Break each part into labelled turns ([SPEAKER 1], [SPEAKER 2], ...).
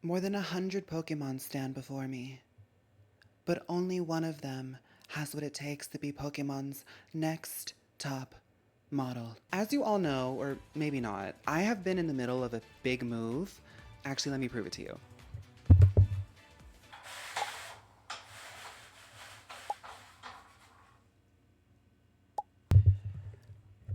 [SPEAKER 1] More than 100 Pokemon stand before me, but only one of them has what it takes to be Pokemon's next top model. As you all know, or maybe not, I have been in the middle of a big move. Actually, let me prove it to you.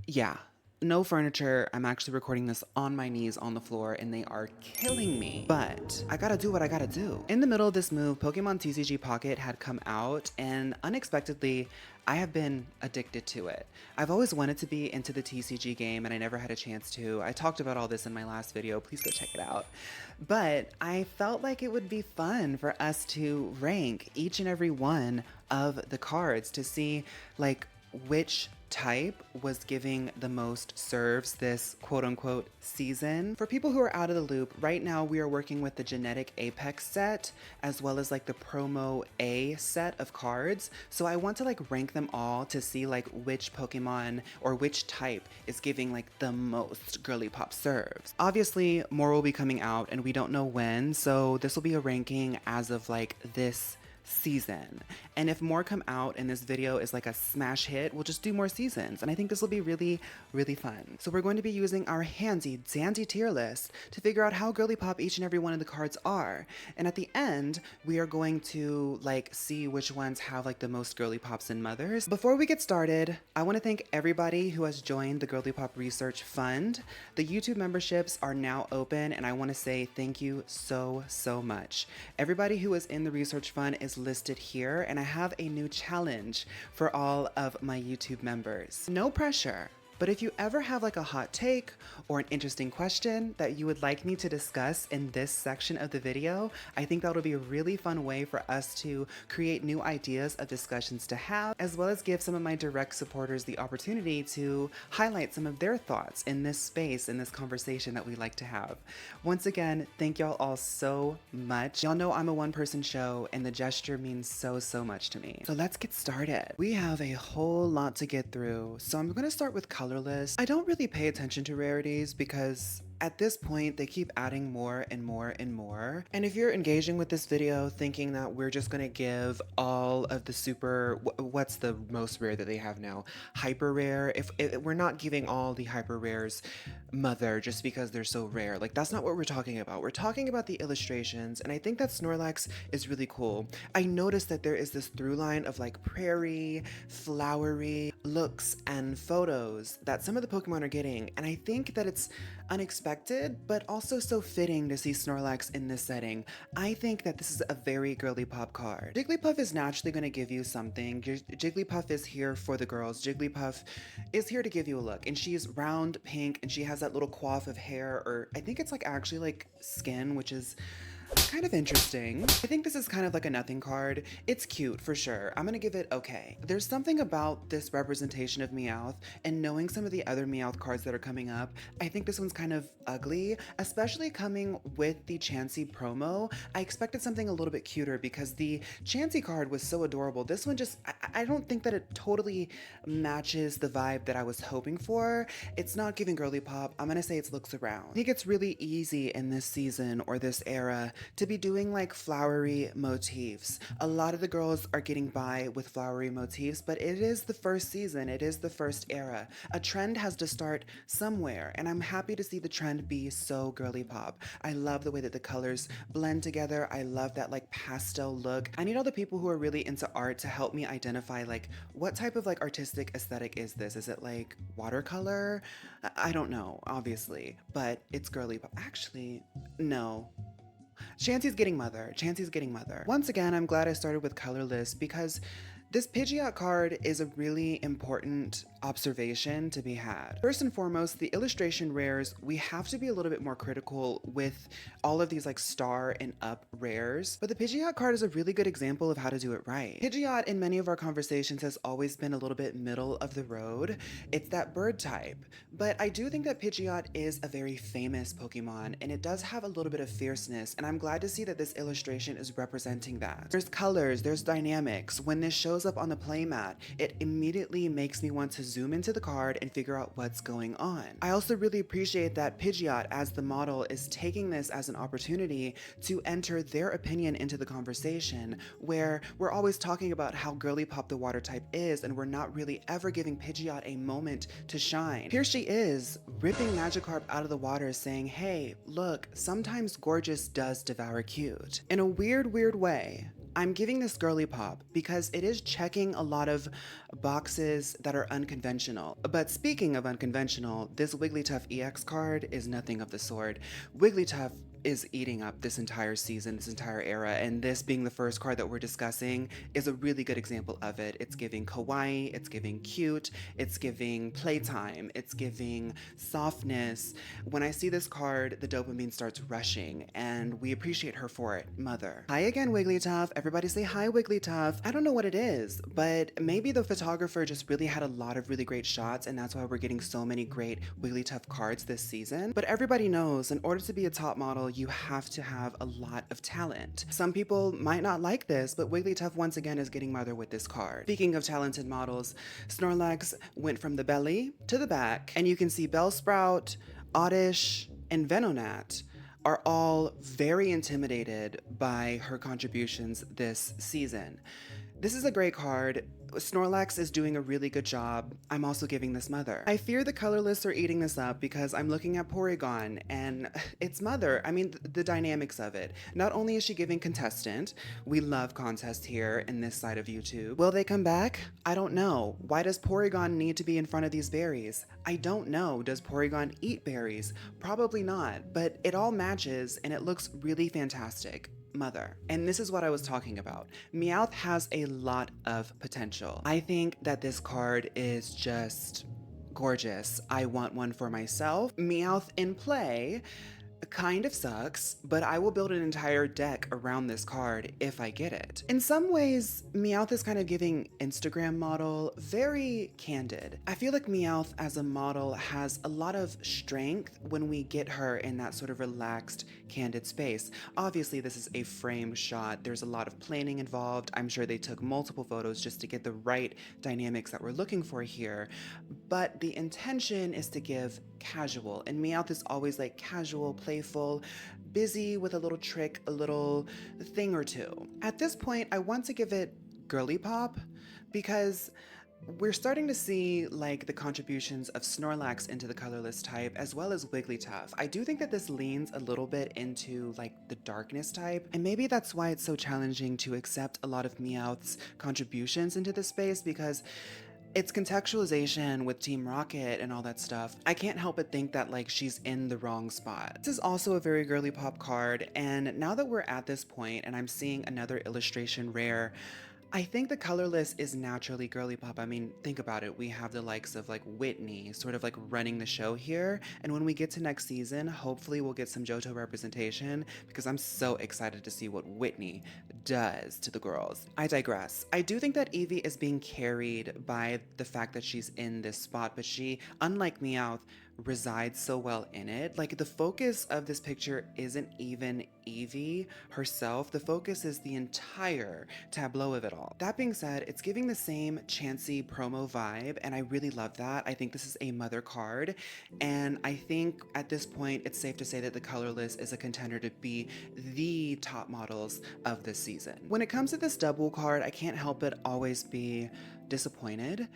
[SPEAKER 1] Yeah, no furniture. I'm actually recording this on my knees on the floor and they are killing me. But I gotta do what I gotta do. In the middle of this move, Pokemon TCG Pocket had come out and unexpectedly, I have been addicted to it. I've always wanted to be into the TCG game and I never had a chance to. I talked about all this in my last video. Please go check it out. But I felt like it would be fun for us to rank each and every one of the cards to see like which type was giving the most serves this quote unquote season. For people who are out of the loop, right now we are working with the Genetic Apex set as well as like the Promo A set of cards. So I want to like rank them all to see like which Pokemon or which type is giving like the most Girlypop serves. Obviously more will be coming out and we don't know when, so this will be a ranking as of like this season. And if more come out and this video is like a smash hit, we'll just do more seasons. And I think this will be really, really fun. So we're going to be using our handy dandy tier list to figure out how Girlypop each and every one of the cards are. And at the end, we are going to like see which ones have like the most Girlypops and mothers. Before we get started, I want to thank everybody who has joined the Girlypop Research Fund. The YouTube memberships are now open and I want to say thank you so, so much. Everybody who is in the Research Fund is listed here, and I have a new challenge for all of my YouTube members. No pressure, but if you ever have like a hot take or an interesting question that you would like me to discuss in this section of the video, I think that'll be a really fun way for us to create new ideas of discussions to have, as well as give some of my direct supporters the opportunity to highlight some of their thoughts in this space, in this conversation that we like to have. Once again, thank y'all all so much. Y'all know I'm a one-person show and the gesture means so, so much to me. So let's get started. We have a whole lot to get through, so I'm gonna start with Colorless. I don't really pay attention to rarities because at this point, they keep adding more and more and more. And if you're engaging with this video thinking that we're just gonna give all of the super, what's the most rare that they have now? Hyper rare. If we're not giving all the hyper rares mother just because they're so rare. Like that's not what we're talking about. We're talking about the illustrations. And I think that Snorlax is really cool. I noticed that there is this through line of like prairie, flowery looks and photos that some of the Pokemon are getting. And I think that it's unexpected, but also so fitting to see Snorlax in this setting. I think that this is a very Girlypop card. Jigglypuff is naturally going to give you something. Jigglypuff is here for the girls. Jigglypuff is here to give you a look, and she's round, pink, and she has that little coif of hair, or I think it's like actually like skin, which is kind of interesting. I think this is kind of like a nothing card. It's cute for sure. I'm gonna give it okay. There's something about this representation of Meowth and knowing some of the other Meowth cards that are coming up. I think this one's kind of ugly, especially coming with the Chansey promo. I expected something a little bit cuter because the Chansey card was so adorable. This one just, I don't think that it totally matches the vibe that I was hoping for. It's not giving Girlypop. I'm gonna say it's looks around. I think it's really easy in this season or this era to be doing like flowery motifs. A lot of the girls are getting by with flowery motifs, but it is the first season, it is the first era. A trend has to start somewhere, and I'm happy to see the trend be so Girlypop. I love the way that the colors blend together. I love that like pastel look. I need all the people who are really into art to help me identify like what type of like artistic aesthetic is this? Is it like watercolor? I don't know, obviously, but it's Girlypop. Actually, no. Chansey's getting mother. Chansey's getting mother. Once again, I'm glad I started with Colorless because this Pidgeot card is a really important observation to be had. First and foremost, the illustration rares, we have to be a little bit more critical with all of these like star and up rares, but the Pidgeot card is a really good example of how to do it right. Pidgeot in many of our conversations has always been a little bit middle of the road. It's that bird type, but I do think that Pidgeot is a very famous Pokemon and it does have a little bit of fierceness, and I'm glad to see that this illustration is representing that. There's colors, there's dynamics. When this shows shows up on the playmat, it immediately makes me want to zoom into the card and figure out what's going on. I also really appreciate that Pidgeot as the model is taking this as an opportunity to enter their opinion into the conversation, where we're always talking about how Girlypop the water type is, and we're not really ever giving Pidgeot a moment to shine. Here she is, ripping Magikarp out of the water, saying, hey, look, sometimes gorgeous does devour cute. In a weird way, I'm giving this Girlypop because it is checking a lot of boxes that are unconventional. But speaking of unconventional, this Wigglytuff EX card is nothing of the sort. Wigglytuff is eating up this entire season, this entire era, and this being the first card that we're discussing is a really good example of it. It's giving kawaii, it's giving cute, it's giving playtime, it's giving softness. When I see this card, the dopamine starts rushing, and we appreciate her for it. Mother. Hi again, Wigglytuff. Everybody say hi, Wigglytuff. I don't know what it is, but maybe the photographer just really had a lot of really great shots, and that's why we're getting so many great Wigglytuff cards this season. But everybody knows, in order to be a top model, you have to have a lot of talent. Some people might not like this, but Wigglytuff once again is getting mother with this card. Speaking of talented models, Snorlax went from the belly to the back, and you can see Bellsprout, Oddish, and Venonat are all very intimidated by her contributions this season. This is a great card. Snorlax is doing a really good job. I'm also giving this mother. I fear the colorless are eating this up because I'm looking at Porygon and it's mother. I mean, the dynamics of it. Not only is she giving contestant, we love contest here in this side of YouTube. Will they come back? I don't know. Why does Porygon need to be in front of these berries? I don't know. Does Porygon eat berries? Probably not, but it all matches and it looks really fantastic. Mother. And this is what I was talking about. Meowth has a lot of potential. I think that this card is just gorgeous. I want one for myself. Meowth in play kind of sucks, but I will build an entire deck around this card if I get it. In some ways, Meowth is kind of giving Instagram model very candid. I feel like Meowth as a model has a lot of strength when we get her in that sort of relaxed, candid space. Obviously, this is a framed shot. There's a lot of planning involved. I'm sure they took multiple photos just to get the right dynamics that we're looking for here. But the intention is to give casual, and Meowth is always like casual, playful, busy with a little trick, a little thing or two. At this point, I want to give it Girlypop because we're starting to see like the contributions of Snorlax into the colorless type as well as Wigglytuff. I do think that this leans a little bit into like the darkness type, and maybe that's why it's so challenging to accept a lot of Meowth's contributions into the space, because it's contextualization with Team Rocket and all that stuff. I can't help but think that like she's in the wrong spot. This is also a very Girlypop card, and now that we're at this point and I'm seeing another illustration rare, I think the colorless is naturally Girlypop. I mean, think about it. We have the likes of like Whitney sort of like running the show here. And when we get to next season, hopefully we'll get some Johto representation, because I'm so excited to see what Whitney does to the girls. I digress. I do think that Eevee is being carried by the fact that she's in this spot, but she, unlike Meowth, resides so well in it. Like, the focus of this picture isn't even Eevee herself. The focus is the entire tableau of it all. That being said, it's giving the same Chansey promo vibe, and I really love that. I think this is a mother card, and I think at this point it's safe to say that the colorless is a contender to be the top models of this season. When it comes to this double card, I can't help but always be disappointed.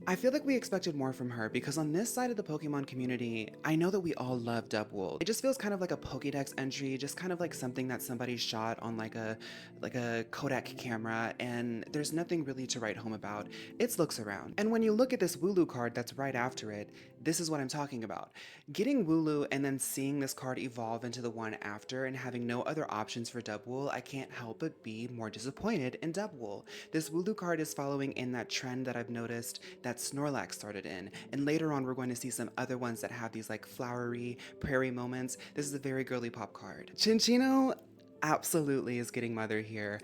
[SPEAKER 1] I feel like we expected more from her, because on this side of the Pokemon community, I know that we all love Dubwool. It just feels kind of like a Pokédex entry, just kind of like something that somebody shot on like a Kodak camera, and there's nothing really to write home about. It's looks around. And when you look at this Wooloo card that's right after it, this is what I'm talking about. Getting Wooloo and then seeing this card evolve into the one after and having no other options for Dubwool, I can't help but be more disappointed in Dubwool. This Wooloo card is following in that trend that I've noticed that Snorlax started in, and later on we're going to see some other ones that have these like flowery prairie moments. This is a very Girlypop card. Chinchino absolutely is getting mother here.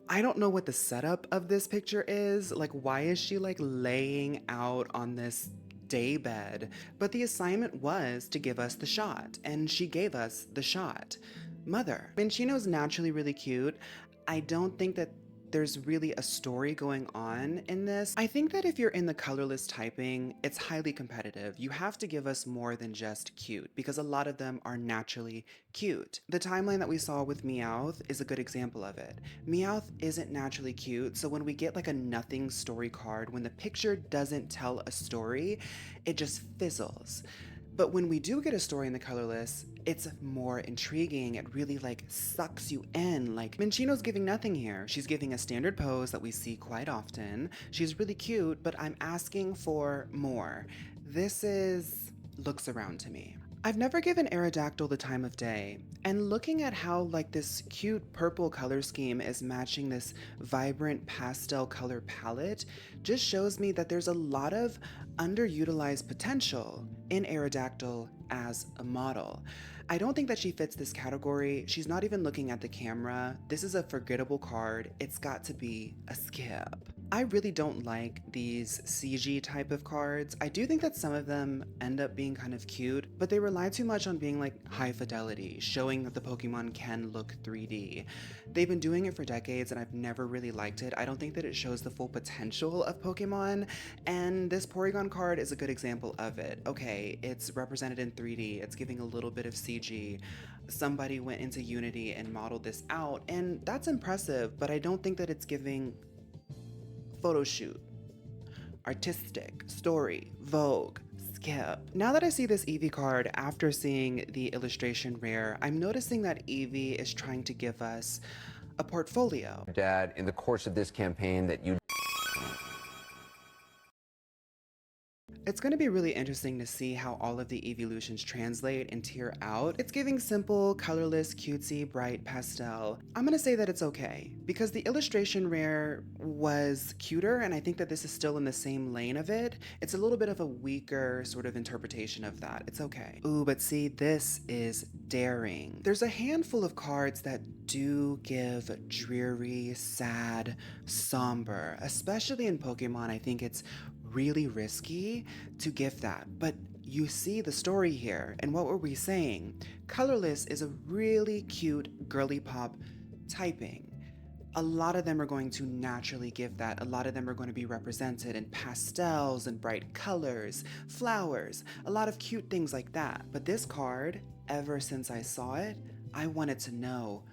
[SPEAKER 1] I don't know what the setup of this picture is. Like, why is she like laying out on this daybed? But the assignment was to give us the shot, and she gave us the shot. Mother. Minchino's naturally really cute. I don't think that there's really a story going on in this. I think that if you're in the colorless typing, it's highly competitive. You have to give us more than just cute, because a lot of them are naturally cute. The timeline that we saw with Meowth is a good example of it. Meowth isn't naturally cute, so when we get like a nothing story card, when the picture doesn't tell a story, it just fizzles. But when we do get a story in the colorless, it's more intriguing. It really like sucks you in. Like Minccino's giving nothing here. She's giving a standard pose that we see quite often. She's really cute, but I'm asking for more. This looks around to me. I've never given Aerodactyl the time of day, and looking at how like this cute purple color scheme is matching this vibrant pastel color palette just shows me that there's a lot of underutilized potential in Aerodactyl as a model. I don't think that she fits this category. She's not even looking at the camera. This is a forgettable card. It's got to be a skip. I really don't like these CG type of cards. I do think that some of them end up being kind of cute, but they rely too much on being like high fidelity, showing that the Pokemon can look 3D. They've been doing it for decades and I've never really liked it. I don't think that it shows the full potential of Pokemon, and this Porygon card is a good example of it. Okay, it's represented in 3D, it's giving a little bit of CG. Somebody went into Unity and modeled this out, and that's impressive, but I don't think that it's giving photo shoot, artistic, story, Vogue, skip. Now that I see this Eevee card after seeing the illustration rare, I'm noticing that Eevee is trying to give us a portfolio.
[SPEAKER 2] Dad, in the course of this campaign that you
[SPEAKER 1] It's going to be really interesting to see how all of the evolutions translate and tier out. It's giving simple, colorless, cutesy, bright pastel. I'm going to say that it's okay, because the illustration rare was cuter, and I think that this is still in the same lane of it. It's a little bit of a weaker sort of interpretation of that. It's okay. Ooh, but see, this is daring. There's a handful of cards that do give dreary, sad, somber, especially in Pokemon. I think it's really risky to give that, but you see the story here. And what were we saying? Colorless is a really cute Girlypop typing. A lot of them are going to naturally give that. A lot of them are going to be represented in pastels and bright colors, flowers, a lot of cute things like that. But this card, ever since I saw it, I wanted to know,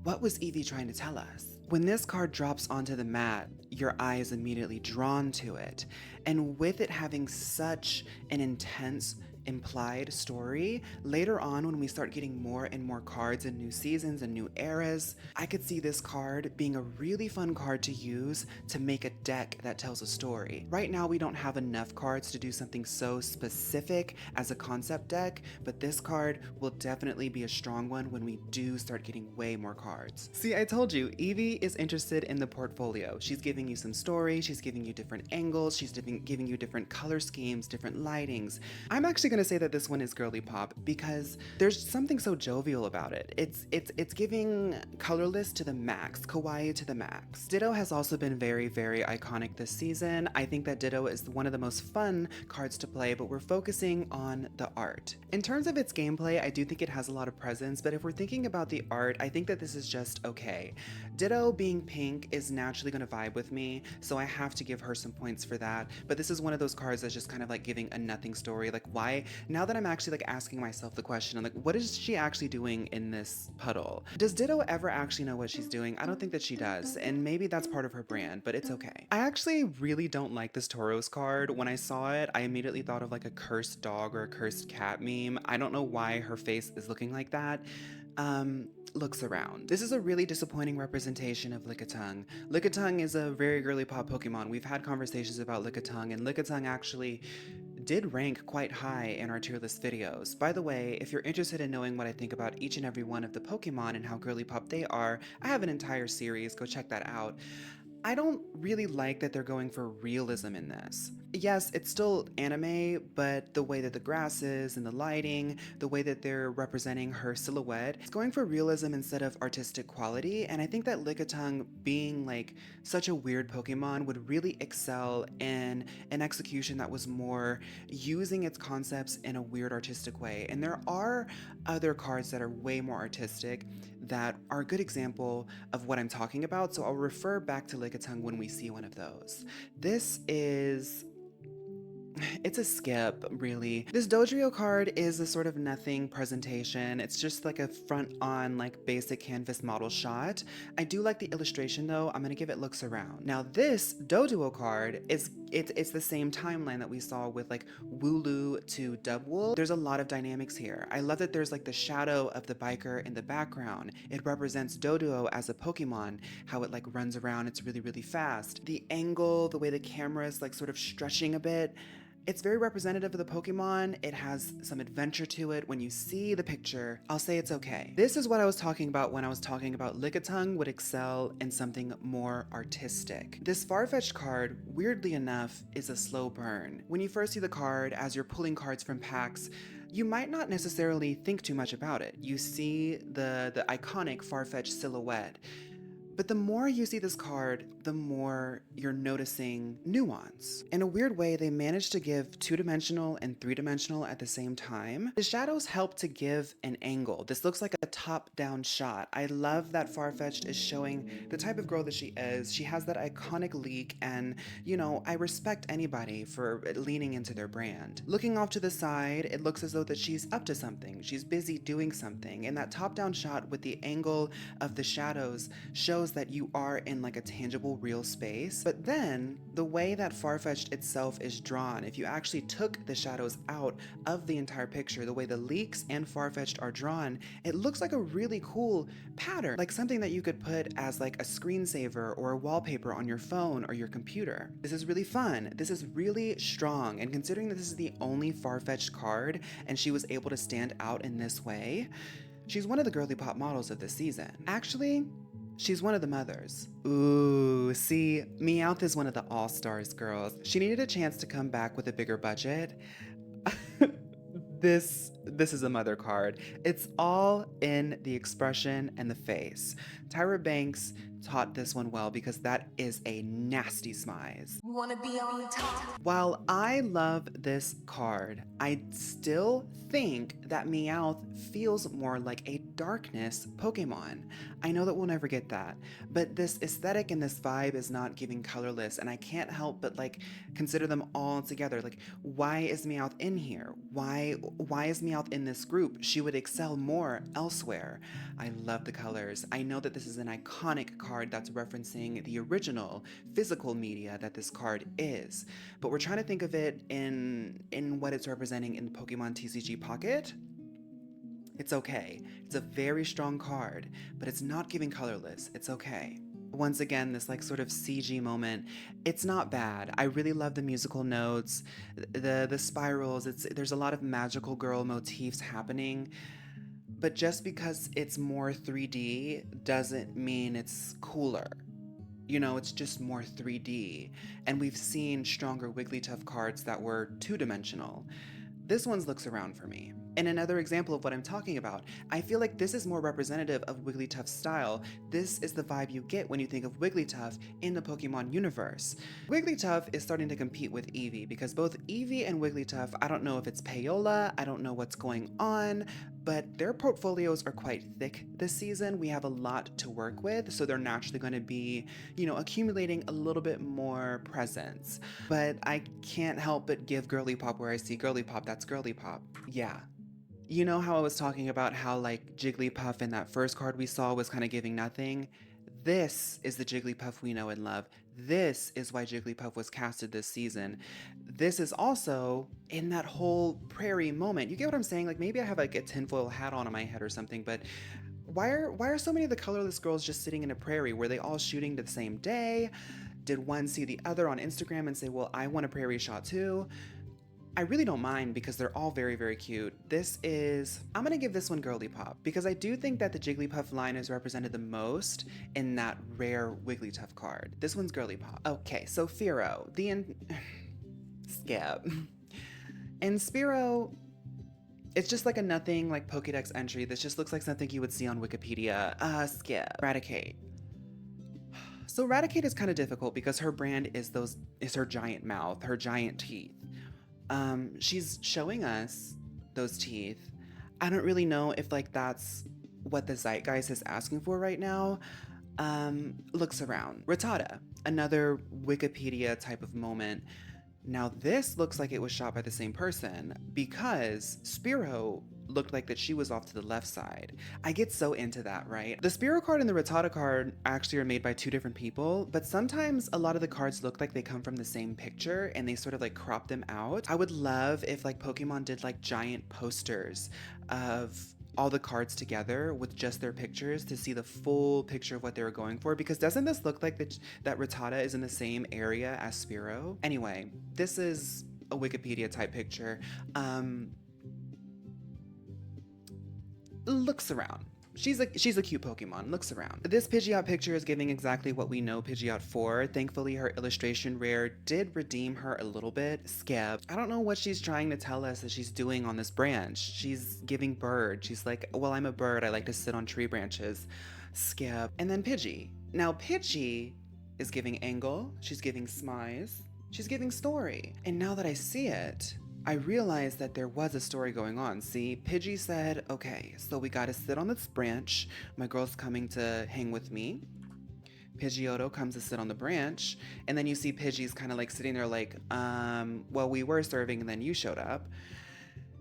[SPEAKER 1] what was Eevee trying to tell us? When this card drops onto the mat, your eye is immediately drawn to it. And with it having such an intense implied story, later on when we start getting more and more cards in new seasons and new eras, I could see this card being a really fun card to use to make a deck that tells a story. Right now we don't have enough cards to do something so specific as a concept deck, but this card will definitely be a strong one when we do start getting way more cards. See, I told you, Eevee is interested in the portfolio. She's giving you some story, she's giving you different angles, she's giving you different color schemes, different lightings. I'm actually gonna say that this one is Girlypop because there's something so jovial about it. It's giving colorless to the max, kawaii to the max. Ditto has also been very, very iconic this season. I think that Ditto is one of the most fun cards to play, but we're focusing on the art. In terms of its gameplay, I do think it has a lot of presence, but if we're thinking about the art, I think that this is just okay. Ditto being pink is naturally gonna vibe with me, so I have to give her some points for that, but this is one of those cards that's just kind of like giving a nothing story. Like, why? Now that I'm actually like asking myself the question, I'm like, what is she actually doing in this puddle? Does Ditto ever actually know what she's doing? I don't think that she does, and maybe that's part of her brand, but it's okay. I actually really don't like this Tauros card. When I saw it, I immediately thought of like a cursed dog or a cursed cat meme. I don't know why her face is looking like that. Looks around. This is a really disappointing representation of Lickitung. Lickitung is a very Girlypop Pokemon. We've had conversations about Lickitung, and Lickitung actually did rank quite high in our tier list videos. By the way, if you're interested in knowing what I think about each and every one of the Pokemon and how Girlypop they are, I have an entire series, go check that out. I don't really like that they're going for realism in this. Yes, it's still anime, but the way that the grass is and the lighting, the way that they're representing her silhouette, it's going for realism instead of artistic quality. And I think that Lickitung, being like such a weird Pokemon, would really excel in an execution that was more using its concepts in a weird artistic way. And there are other cards that are way more artistic that are a good example of what I'm talking about, so I'll refer back to Lickitung when we see one of those. This is it's a skip, really. This Dodrio card is a sort of nothing presentation. It's just like a front-on, like basic canvas model shot. I do like the illustration though. I'm gonna give it looks around. Now this Doduo card it's the same timeline that we saw with like Wooloo to Dubwool. There's a lot of dynamics here. I love that there's like the shadow of the biker in the background. It represents Doduo as a Pokemon, how it like runs around, it's really, really fast. The angle, the way the camera is like sort of stretching a bit, it's very representative of the Pokemon. It has some adventure to it. When you see the picture, I'll say it's okay. This is what I was talking about when I was talking about Lickitung would excel in something more artistic. This Farfetch'd card, weirdly enough, is a slow burn. When you first see the card, as you're pulling cards from packs, you might not necessarily think too much about it. You see the iconic Farfetch'd silhouette. But the more you see this card, the more you're noticing nuance. In a weird way, they managed to give two-dimensional and three-dimensional at the same time. The shadows help to give an angle. This looks like a top-down shot. I love that Farfetch'd is showing the type of girl that she is. She has that iconic leak, and, you know, I respect anybody for leaning into their brand. Looking off to the side, it looks as though that she's up to something. She's busy doing something, and that top-down shot with the angle of the shadows shows that you are in like a tangible real space. But then the way that Farfetch'd itself is drawn, if you actually took the shadows out of the entire picture, the way the leaks and Farfetch'd are drawn, it looks like a really cool pattern, like something that you could put as like a screensaver or a wallpaper on your phone or your computer. This is really fun. This is really strong, and considering that this is the only Farfetch'd card and she was able to stand out in this way, she's one of the Girlypop models of this season. Actually, she's one of the mothers. Ooh, see, Meowth is one of the all-stars girls. She needed a chance to come back with a bigger budget. This is a mother card. It's all in the expression and the face. Tyra Banks taught this one well because that is a nasty smize.
[SPEAKER 3] Wanna be on top?
[SPEAKER 1] While I love this card, I still think that Meowth feels more like a darkness Pokemon. I know that we'll never get that, but this aesthetic and this vibe is not giving Colorless, and I can't help but like consider them all together. Like, why is Meowth in here? Why is Meowth in this group? She would excel more elsewhere. I love the colors. I know that this is an iconic card that's referencing the original physical media that this card is, but we're trying to think of it in what it's representing in the Pokemon TCG Pocket. It's okay. It's a very strong card, but it's not giving Colorless. It's okay. Once again, this like sort of CG moment, it's not bad. I really love the musical notes, the spirals. There's a lot of magical girl motifs happening, but just because it's more 3D doesn't mean it's cooler. You know, it's just more 3D, and we've seen stronger Wigglytuff cards that were two-dimensional. This one looks around for me. And another example of what I'm talking about, I feel like this is more representative of Wigglytuff's style. This is the vibe you get when you think of Wigglytuff in the Pokemon universe. Wigglytuff is starting to compete with Eevee because both Eevee and Wigglytuff, I don't know if it's payola, I don't know what's going on, but their portfolios are quite thick this season. We have a lot to work with, so they're naturally going to be, you know, accumulating a little bit more presence. But I can't help but give Girlypop where I see Girlypop, that's Girlypop. Yeah. You know how I was talking about how like Jigglypuff in that first card we saw was kind of giving nothing? This is the Jigglypuff we know and love. This is why Jigglypuff was casted this season. This is also in that whole prairie moment. You get what I'm saying? Like maybe I have like a tinfoil hat on my head or something, but why are so many of the Colorless girls just sitting in a prairie? Were they all shooting the same day? Did one see the other on Instagram and say, well, I want a prairie shot too? I really don't mind because they're all very, very cute. I'm gonna give this one Girlypop because I do think that the Jigglypuff line is represented the most in that rare Wigglytuff card. This one's Girlypop. Okay, so Firo, skip. And Spearow, it's just like a nothing like Pokédex entry. This just looks like something you would see on Wikipedia. Skip. Raticate. So Raticate is kind of difficult because her brand is her giant mouth, her giant teeth. She's showing us those teeth. I don't really know if like that's what the zeitgeist is asking for right now. Looks around. Rattata, another Wikipedia type of moment. Now this looks like it was shot by the same person because Spearow looked like that she was off to the left side. I get so into that, right? The Spearow card and the Rattata card actually are made by two different people, but sometimes a lot of the cards look like they come from the same picture and they sort of like crop them out. I would love if like Pokemon did like giant posters of all the cards together with just their pictures to see the full picture of what they were going for, because doesn't this look like that Rattata is in the same area as Spearow? Anyway, this is a Wikipedia type picture. Looks around. She's a cute Pokemon, looks around. This Pidgeot picture is giving exactly what we know Pidgeot for. Thankfully, her illustration rare did redeem her a little bit. Skip. I don't know what she's trying to tell us that she's doing on this branch. She's giving bird. She's like, well, I'm a bird. I like to sit on tree branches. Skip. And then Pidgey. Now, Pidgey is giving angle. She's giving smize. She's giving story. And now that I see it, I realized that there was a story going on. See, Pidgey said, okay, so we gotta sit on this branch. My girl's coming to hang with me. Pidgeotto comes to sit on the branch. And then you see Pidgey's kind of like sitting there like, well, we were serving and then you showed up.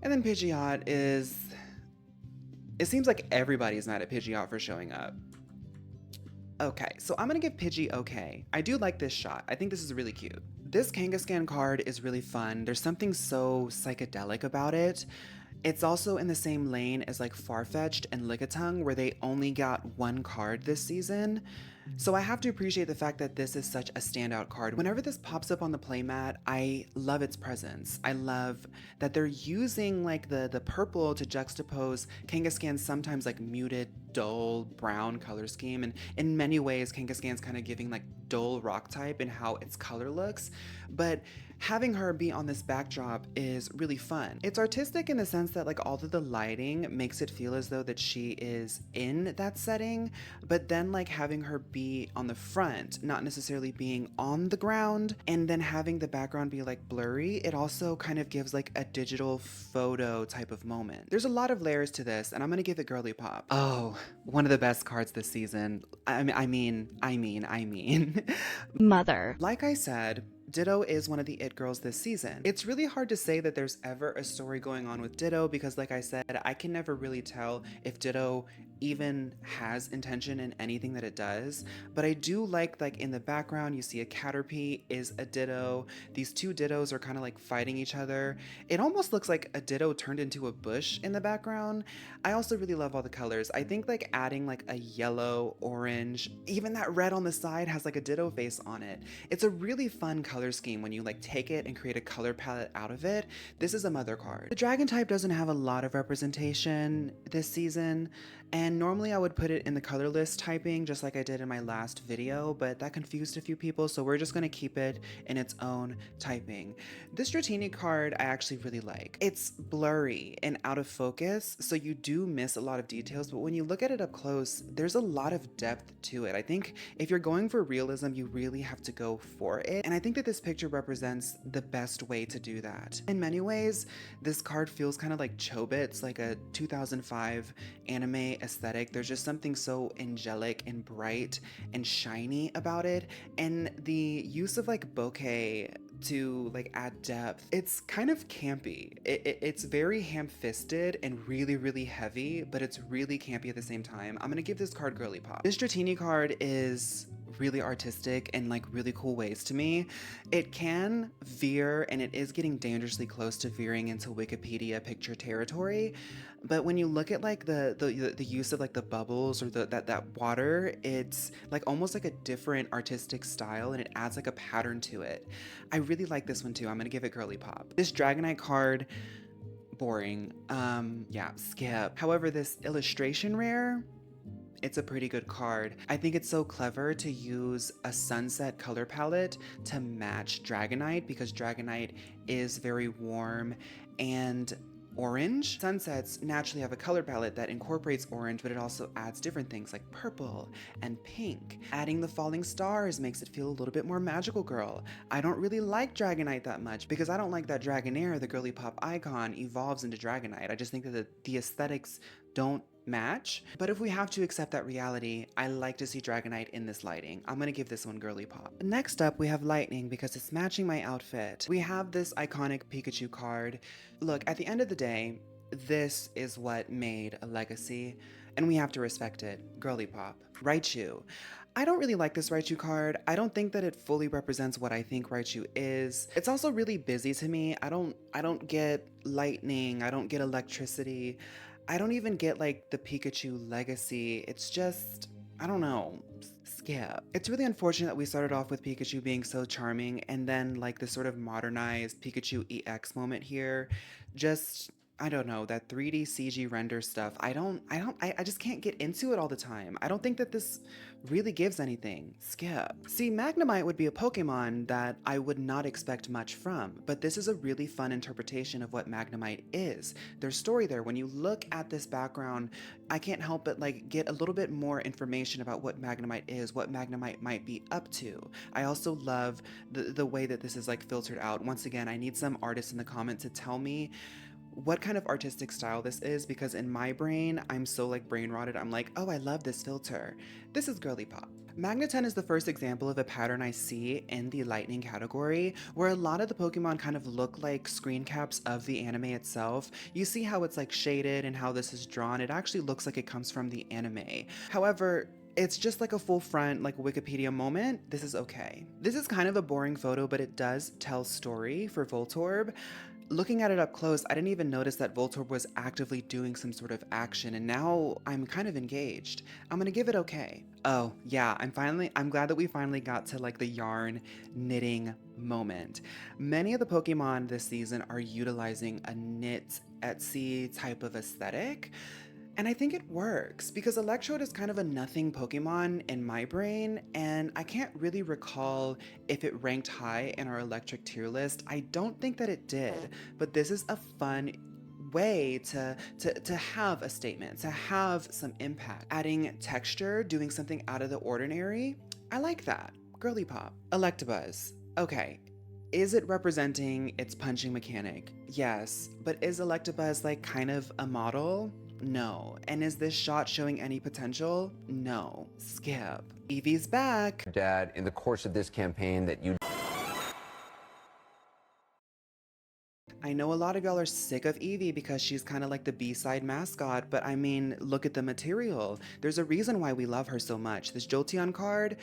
[SPEAKER 1] And then Pidgeot it seems like everybody's mad at Pidgeot for showing up. Okay, so I'm gonna give Pidgey okay. I do like this shot. I think this is really cute. This Kangaskhan card is really fun. There's something so psychedelic about it. It's also in the same lane as like Farfetch'd and Lickitung, where they only got one card this season. So I have to appreciate the fact that this is such a standout card. Whenever this pops up on the playmat, I love its presence. I love that they're using like the purple to juxtapose Kangaskhan's sometimes like muted, dull brown color scheme. And in many ways, Kangaskhan's kind of giving like dull rock type in how its color looks. But having her be on this backdrop is really fun. It's artistic in the sense that like all of the lighting makes it feel as though that she is in that setting, but then like having her be on the front, not necessarily being on the ground, and then having the background be like blurry, it also kind of gives like a digital photo type of moment. There's a lot of layers to this, and I'm gonna give it Girlypop. Oh, one of the best cards this season. I mean.
[SPEAKER 3] Mother.
[SPEAKER 1] Like I said, Ditto is one of the it girls this season. It's really hard to say that there's ever a story going on with Ditto because like I said, I can never really tell if Ditto even has intention in anything that it does. But I do like in the background, you see a Caterpie is a Ditto. These two Dittos are kind of like fighting each other. It almost looks like a Ditto turned into a bush in the background. I also really love all the colors. I think like adding like a yellow, orange, even that red on the side has like a Ditto face on it. It's a really fun color scheme when you like take it and create a color palette out of it. This is a mother card. The dragon type doesn't have a lot of representation this season, and normally I would put it in the colorless typing just like I did in my last video, but that confused a few people, so we're just gonna keep it in its own typing. This Dratini card I actually really like. It's blurry and out of focus, so you do miss a lot of details, but when you look at it up close, there's a lot of depth to it. I think if you're going for realism, you really have to go for it, and I think that this picture represents the best way to do that. In many ways, this card feels kind of like Chobits, like a 2005 anime aesthetic. There's just something so angelic and bright and shiny about it, and the use of like bokeh to like add depth, it's kind of campy. It's very ham-fisted and really heavy, but it's really campy at the same time. I'm gonna give this card Girlypop. This Dratini card is really artistic in like really cool ways to me. It can veer, and it is getting dangerously close to veering into Wikipedia picture territory. But when you look at like the use of like the bubbles or that water, it's like almost like a different artistic style, and it adds like a pattern to it. I really like this one too. I'm gonna give it Girlypop. This Dragonite card, boring. Yeah, skip. However, this illustration rare, it's a pretty good card. I think it's so clever to use a sunset color palette to match Dragonite, because Dragonite is very warm and orange. Sunsets naturally have a color palette that incorporates orange, but it also adds different things like purple and pink. Adding the falling stars makes it feel a little bit more magical girl. I don't really like Dragonite that much because I don't like that Dragonair, the Girlypop icon, evolves into Dragonite. I just think that the aesthetics don't match. But if we have to accept that reality, I like to see Dragonite in this lighting. I'm gonna give this one Girlypop. Next up, we have Lightning because it's matching my outfit. We have this iconic Pikachu card. Look, at the end of the day, this is what made a legacy, and we have to respect it. Girlypop. Raichu. I don't really like this Raichu card. I don't think that it fully represents what I think Raichu is. It's also really busy to me. I don't get lightning. I don't get electricity. I don't even get like the Pikachu legacy. It's just, I don't know, skip. It's really unfortunate that we started off with Pikachu being so charming, and then like the sort of modernized Pikachu EX moment here. Just, I don't know, that 3D CG render stuff. I just can't get into it all the time. I don't think that this really gives anything. Skip. See, Magnemite would be a Pokemon that I would not expect much from, but this is a really fun interpretation of what Magnemite is. There's story there. When you look at this background, I can't help but like get a little bit more information about what Magnemite is, what Magnemite might be up to. I also love the way that this is like filtered out. Once again, I need some artists in the comments to tell me what kind of artistic style this is, because in my brain, I'm so like brain rotted. I'm like, oh, I love this filter. This is Girlypop. Magneton is the first example of a pattern I see in the lightning category, where a lot of the Pokemon kind of look like screen caps of the anime itself. You see how it's like shaded and how this is drawn. It actually looks like it comes from the anime. However, it's just like a full front, like Wikipedia moment. This is okay. This is kind of a boring photo, but it does tell story for Voltorb. Looking at it up close, I didn't even notice that Voltorb was actively doing some sort of action, and now I'm kind of engaged. I'm gonna give it okay. Oh, yeah, I'm glad that we finally got to like the yarn knitting moment. Many of the Pokemon this season are utilizing a knit Etsy type of aesthetic. And I think it works because Electrode is kind of a nothing Pokemon in my brain, and I can't really recall if it ranked high in our electric tier list. I don't think that it did, but this is a fun way to have a statement, to have some impact. Adding texture, doing something out of the ordinary, I like that. Girlypop. Electabuzz. Okay. Is it representing its punching mechanic? Yes, but is Electabuzz like kind of a model? No. And is this shot showing any potential? No. Skip. Eevee's back.
[SPEAKER 2] Dad, in the course of this campaign that you
[SPEAKER 1] I know a lot of y'all are sick of Eevee because she's kind of like the B-side mascot, but I mean, look at the material. There's a reason why we love her so much. This Jolteon card,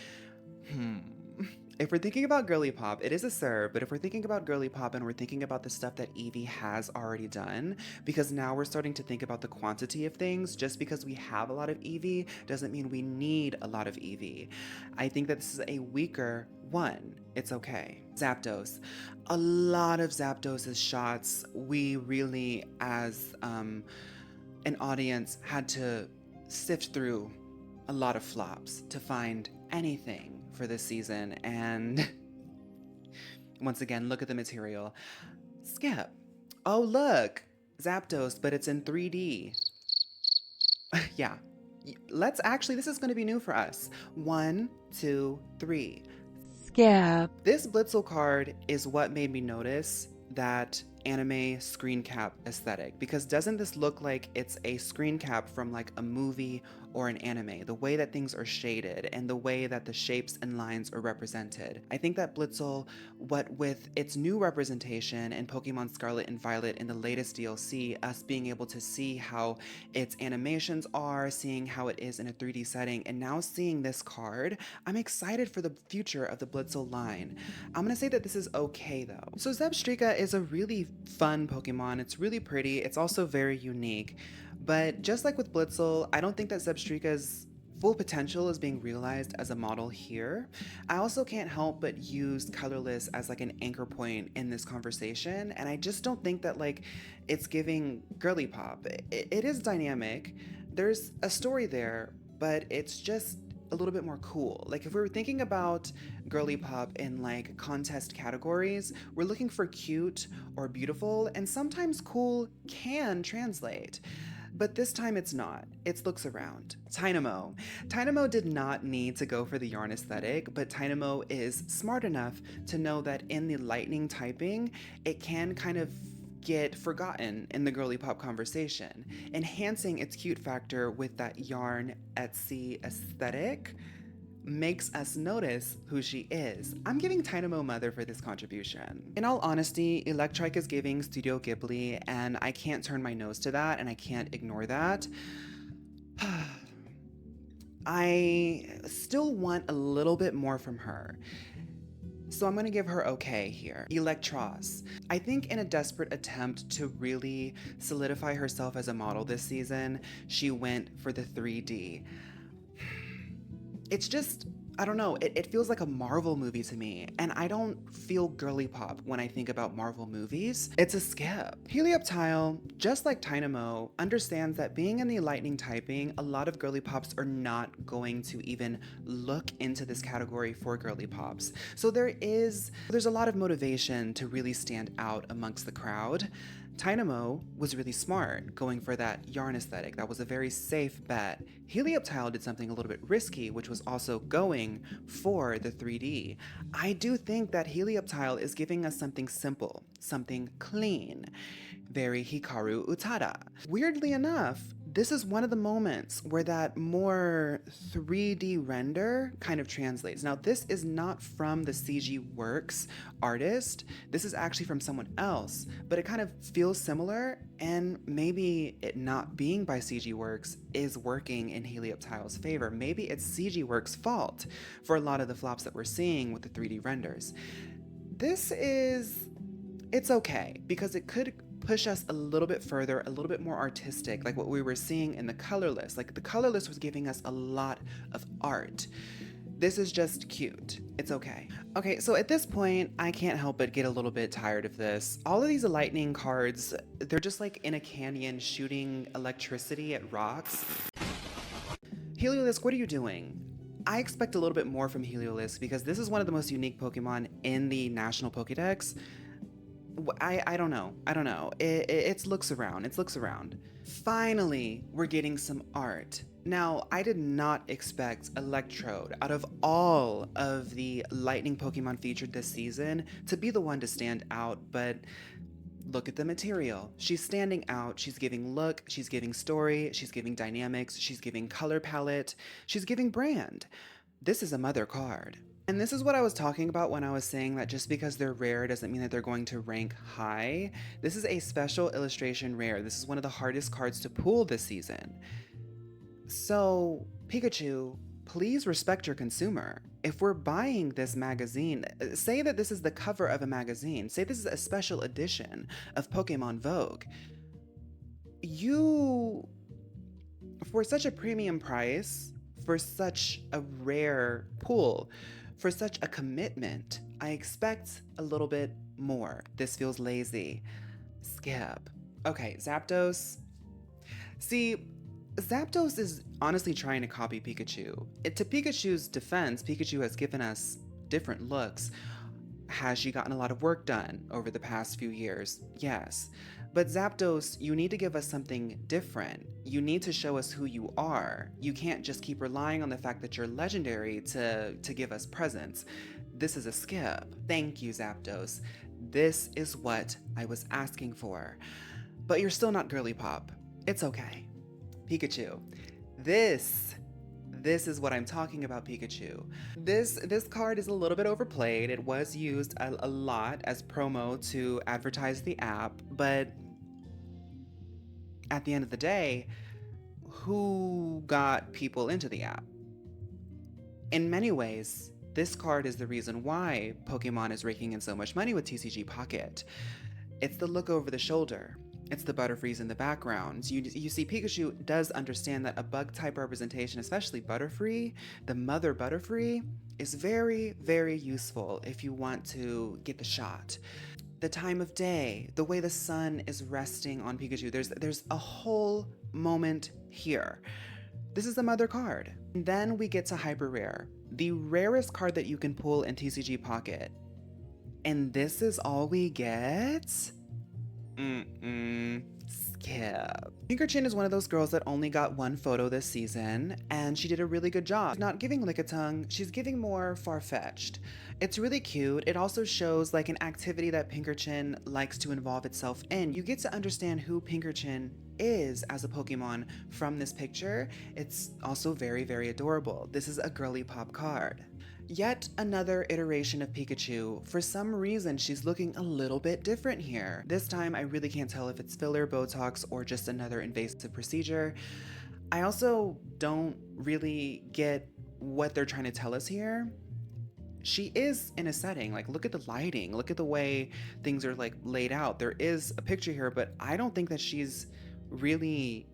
[SPEAKER 1] if we're thinking about Girlypop, it is a serve, but if we're thinking about Girlypop and we're thinking about the stuff that Eevee has already done, because now we're starting to think about the quantity of things, just because we have a lot of Eevee doesn't mean we need a lot of Eevee. I think that this is a weaker one. It's okay. Zapdos. A lot of Zapdos' shots, we really, as an audience, had to sift through a lot of flops to find anything for this season, and once again, look at the material. Skip. Oh, look! Zapdos, but it's in 3D. Yeah. This is gonna be new for us. 1, 2, 3.
[SPEAKER 3] Skip.
[SPEAKER 1] This Blitzel card is what made me notice that anime screen cap aesthetic, because doesn't this look like it's a screen cap from like a movie or an anime? The way that things are shaded and the way that the shapes and lines are represented. I think that Blitzel, what with its new representation in Pokemon Scarlet and Violet in the latest DLC, us being able to see how its animations are, seeing how it is in a 3D setting, and now seeing this card, I'm excited for the future of the Blitzel line. I'm gonna say that this is okay though. So Zebstrika is a really fun Pokemon. It's really pretty. It's also very unique. But just like with Blitzel, I don't think that Zebstrika's full potential is being realized as a model here. I also can't help but use Colorless as like an anchor point in this conversation, and I just don't think that like it's giving Girlypop. It is dynamic. There's a story there, but it's just a little bit more cool. Like if we were thinking about Girlypop in like contest categories, we're looking for cute or beautiful, and sometimes cool can translate. But this time it's not. It's looks around. Tynamo. Tynamo did not need to go for the yarn aesthetic, but Tynamo is smart enough to know that in the lightning typing, it can kind of get forgotten in the Girlypop conversation. Enhancing its cute factor with that yarn Etsy aesthetic makes us notice who she is. I'm giving Tynamo Mother for this contribution. In all honesty, Electrike is giving Studio Ghibli, and I can't turn my nose to that, and I can't ignore that. I still want a little bit more from her. So I'm gonna give her okay here. Electros. I think in a desperate attempt to really solidify herself as a model this season, she went for the 3D. It's just, I don't know, it feels like a Marvel movie to me, and I don't feel Girlypop when I think about Marvel movies. It's a skip. Helioptile, just like Tynamo, understands that being in the lightning typing, a lot of Girlypops are not going to even look into this category for Girlypops. So there's a lot of motivation to really stand out amongst the crowd. Tynamo was really smart going for that yarn aesthetic. That was a very safe bet. Helioptile did something a little bit risky, which was also going for the 3D. I do think that Helioptile is giving us something simple, something clean. Very Hikaru Utada. Weirdly enough, this is one of the moments where that more 3D render kind of translates. Now, this is not from the CG Works artist. This is actually from someone else, but it kind of feels similar, and maybe it not being by CG Works is working in Helioptile's favor. Maybe it's CG Works' fault for a lot of the flops that we're seeing with the 3D renders. It's okay, because it could push us a little bit further, a little bit more artistic, like what we were seeing in the Colorless. Like the Colorless was giving us a lot of art. This is just cute. It's okay. Okay, so at this point, I can't help but get a little bit tired of this. All of these lightning cards, they're just like in a canyon shooting electricity at rocks. Heliolisk, what are you doing? I expect a little bit more from Heliolisk because this is one of the most unique Pokemon in the National Pokédex. I don't know. It looks around. Finally, we're getting some art. Now, I did not expect Electrode, out of all of the lightning Pokemon featured this season, to be the one to stand out, but look at the material. She's standing out, she's giving look, she's giving story, she's giving dynamics, she's giving color palette, she's giving brand. This is a mother card. And this is what I was talking about when I was saying that just because they're rare doesn't mean that they're going to rank high. This is a special illustration rare. This is one of the hardest cards to pull this season. So, Pikachu, please respect your consumer. If we're buying this magazine, say that this is the cover of a magazine. Say this is a special edition of Pokemon Vogue. You, for such a premium price, for such a rare pull, for such a commitment, I expect a little bit more. This feels lazy. Skip. Okay, Zapdos. See, Zapdos is honestly trying to copy Pikachu. To Pikachu's defense, Pikachu has given us different looks. Has she gotten a lot of work done over the past few years? Yes. But Zapdos, you need to give us something different. You need to show us who you are. You can't just keep relying on the fact that you're legendary to give us presents. This is a skip. Thank you, Zapdos. This is what I was asking for. But you're still not Girlypop. It's okay. Pikachu. This is what I'm talking about, Pikachu. This card is a little bit overplayed. It was used a lot as promo to advertise the app, but at the end of the day, who got people into the app? In many ways, this card is the reason why Pokemon is raking in so much money with TCG Pocket. It's the look over the shoulder. It's the Butterfrees in the background. You see, Pikachu does understand that a bug type representation, especially Butterfree, the mother Butterfree, is very, very useful if you want to get the shot. The time of day, the way the sun is resting on Pikachu, there's a whole moment here. This is the mother card. And then we get to Hyper Rare, the rarest card that you can pull in TCG Pocket. And this is all we get? Skip. Pinkerton is one of those girls that only got one photo this season, and she did a really good job. She's not giving Lickitung, she's giving more far-fetched. It's really cute. It also shows like an activity that Pinkerton likes to involve itself in. You get to understand who Pinkerton is as a Pokemon from this picture. It's also very, very adorable. This is a Girlypop card. Yet another iteration of Pikachu. For some reason, she's looking a little bit different here. This time, I really can't tell if it's filler, Botox, or just another invasive procedure. I also don't really get what they're trying to tell us here. She is in a setting, like look at the lighting, look at the way things are like laid out. There is a picture here, but I don't think that she's really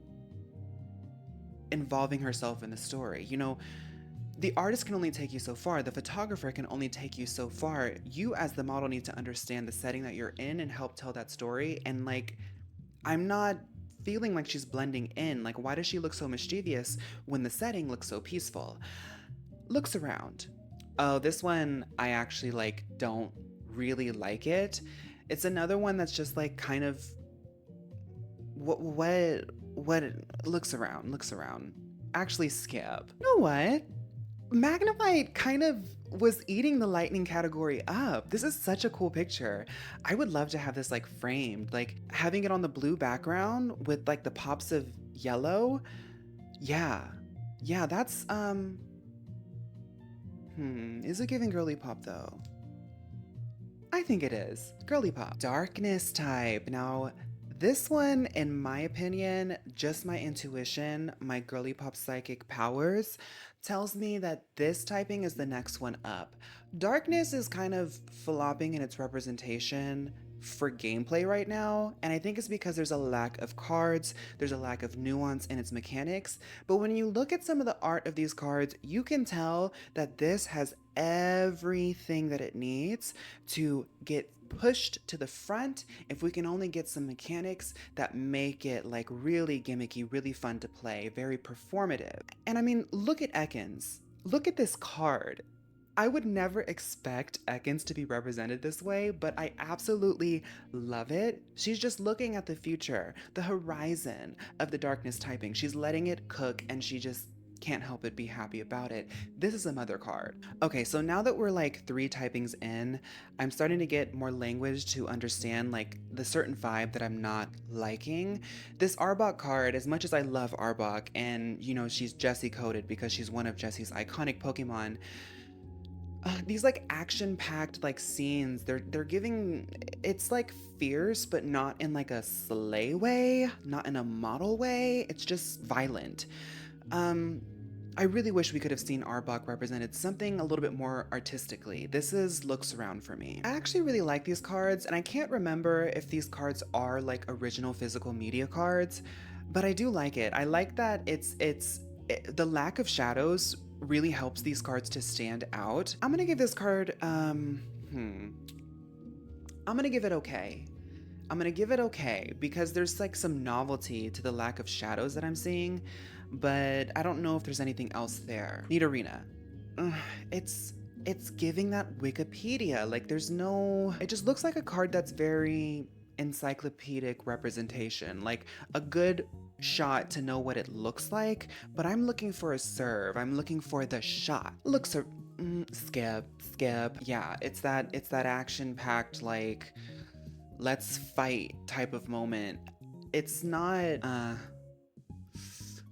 [SPEAKER 1] involving herself in the story. You know, the artist can only take you so far. The photographer can only take you so far. You as the model need to understand the setting that you're in and help tell that story. And like, I'm not feeling like she's blending in. Like, why does she look so mischievous when the setting looks so peaceful? Looks around. Oh, this one, I actually like don't really like it. It's another one that's just like kind of what looks around. Actually skip. You know what? Magnemite kind of was eating the lightning category up. This is such a cool picture. I would love to have this like framed, like having it on the blue background with like the pops of yellow. Yeah, that's is it giving Girlypop though? I think it is. Girlypop. Darkness type. Now, this one, in my opinion, just my intuition, my Girlypop psychic powers, tells me that this typing is the next one up. Darkness is kind of flopping in its representation for gameplay right now, and I think it's because there's a lack of cards, there's a lack of nuance in its mechanics, but when you look at some of the art of these cards, you can tell that this has everything that it needs to get pushed to the front if we can only get some mechanics that make it like really gimmicky, really fun to play, very performative. And I mean, look at Ekans. Look at this card. I would never expect Ekans to be represented this way, but I absolutely love it. She's just looking at the future, the horizon of the darkness typing. She's letting it cook and she just can't help but be happy about it. This is a mother card. Okay, so now that we're like 3 typings in, I'm starting to get more language to understand like the certain vibe that I'm not liking. This Arbok card, as much as I love Arbok and you know, she's Jessie coded because she's one of Jessie's iconic Pokemon, these like action-packed like scenes, they're giving, it's like fierce, but not in like a slay way, not in a model way. It's just violent. I really wish we could have seen Arbok represented something a little bit more artistically. This is looks around for me. I actually really like these cards, and I can't remember if these cards are like original physical media cards, but I do like it. I like that the lack of shadows really helps these cards to stand out. I'm gonna give this card, I'm gonna give it okay. I'm gonna give it okay because there's like some novelty to the lack of shadows that I'm seeing, but I don't know if there's anything else there. Nidorina. It's giving that Wikipedia. Like there's no, it just looks like a card that's very encyclopedic representation, like a good shot to know what it looks like, but I'm looking for a serve. I'm looking for the shot. Skip. Yeah, it's that action-packed, like, let's fight type of moment. It's not,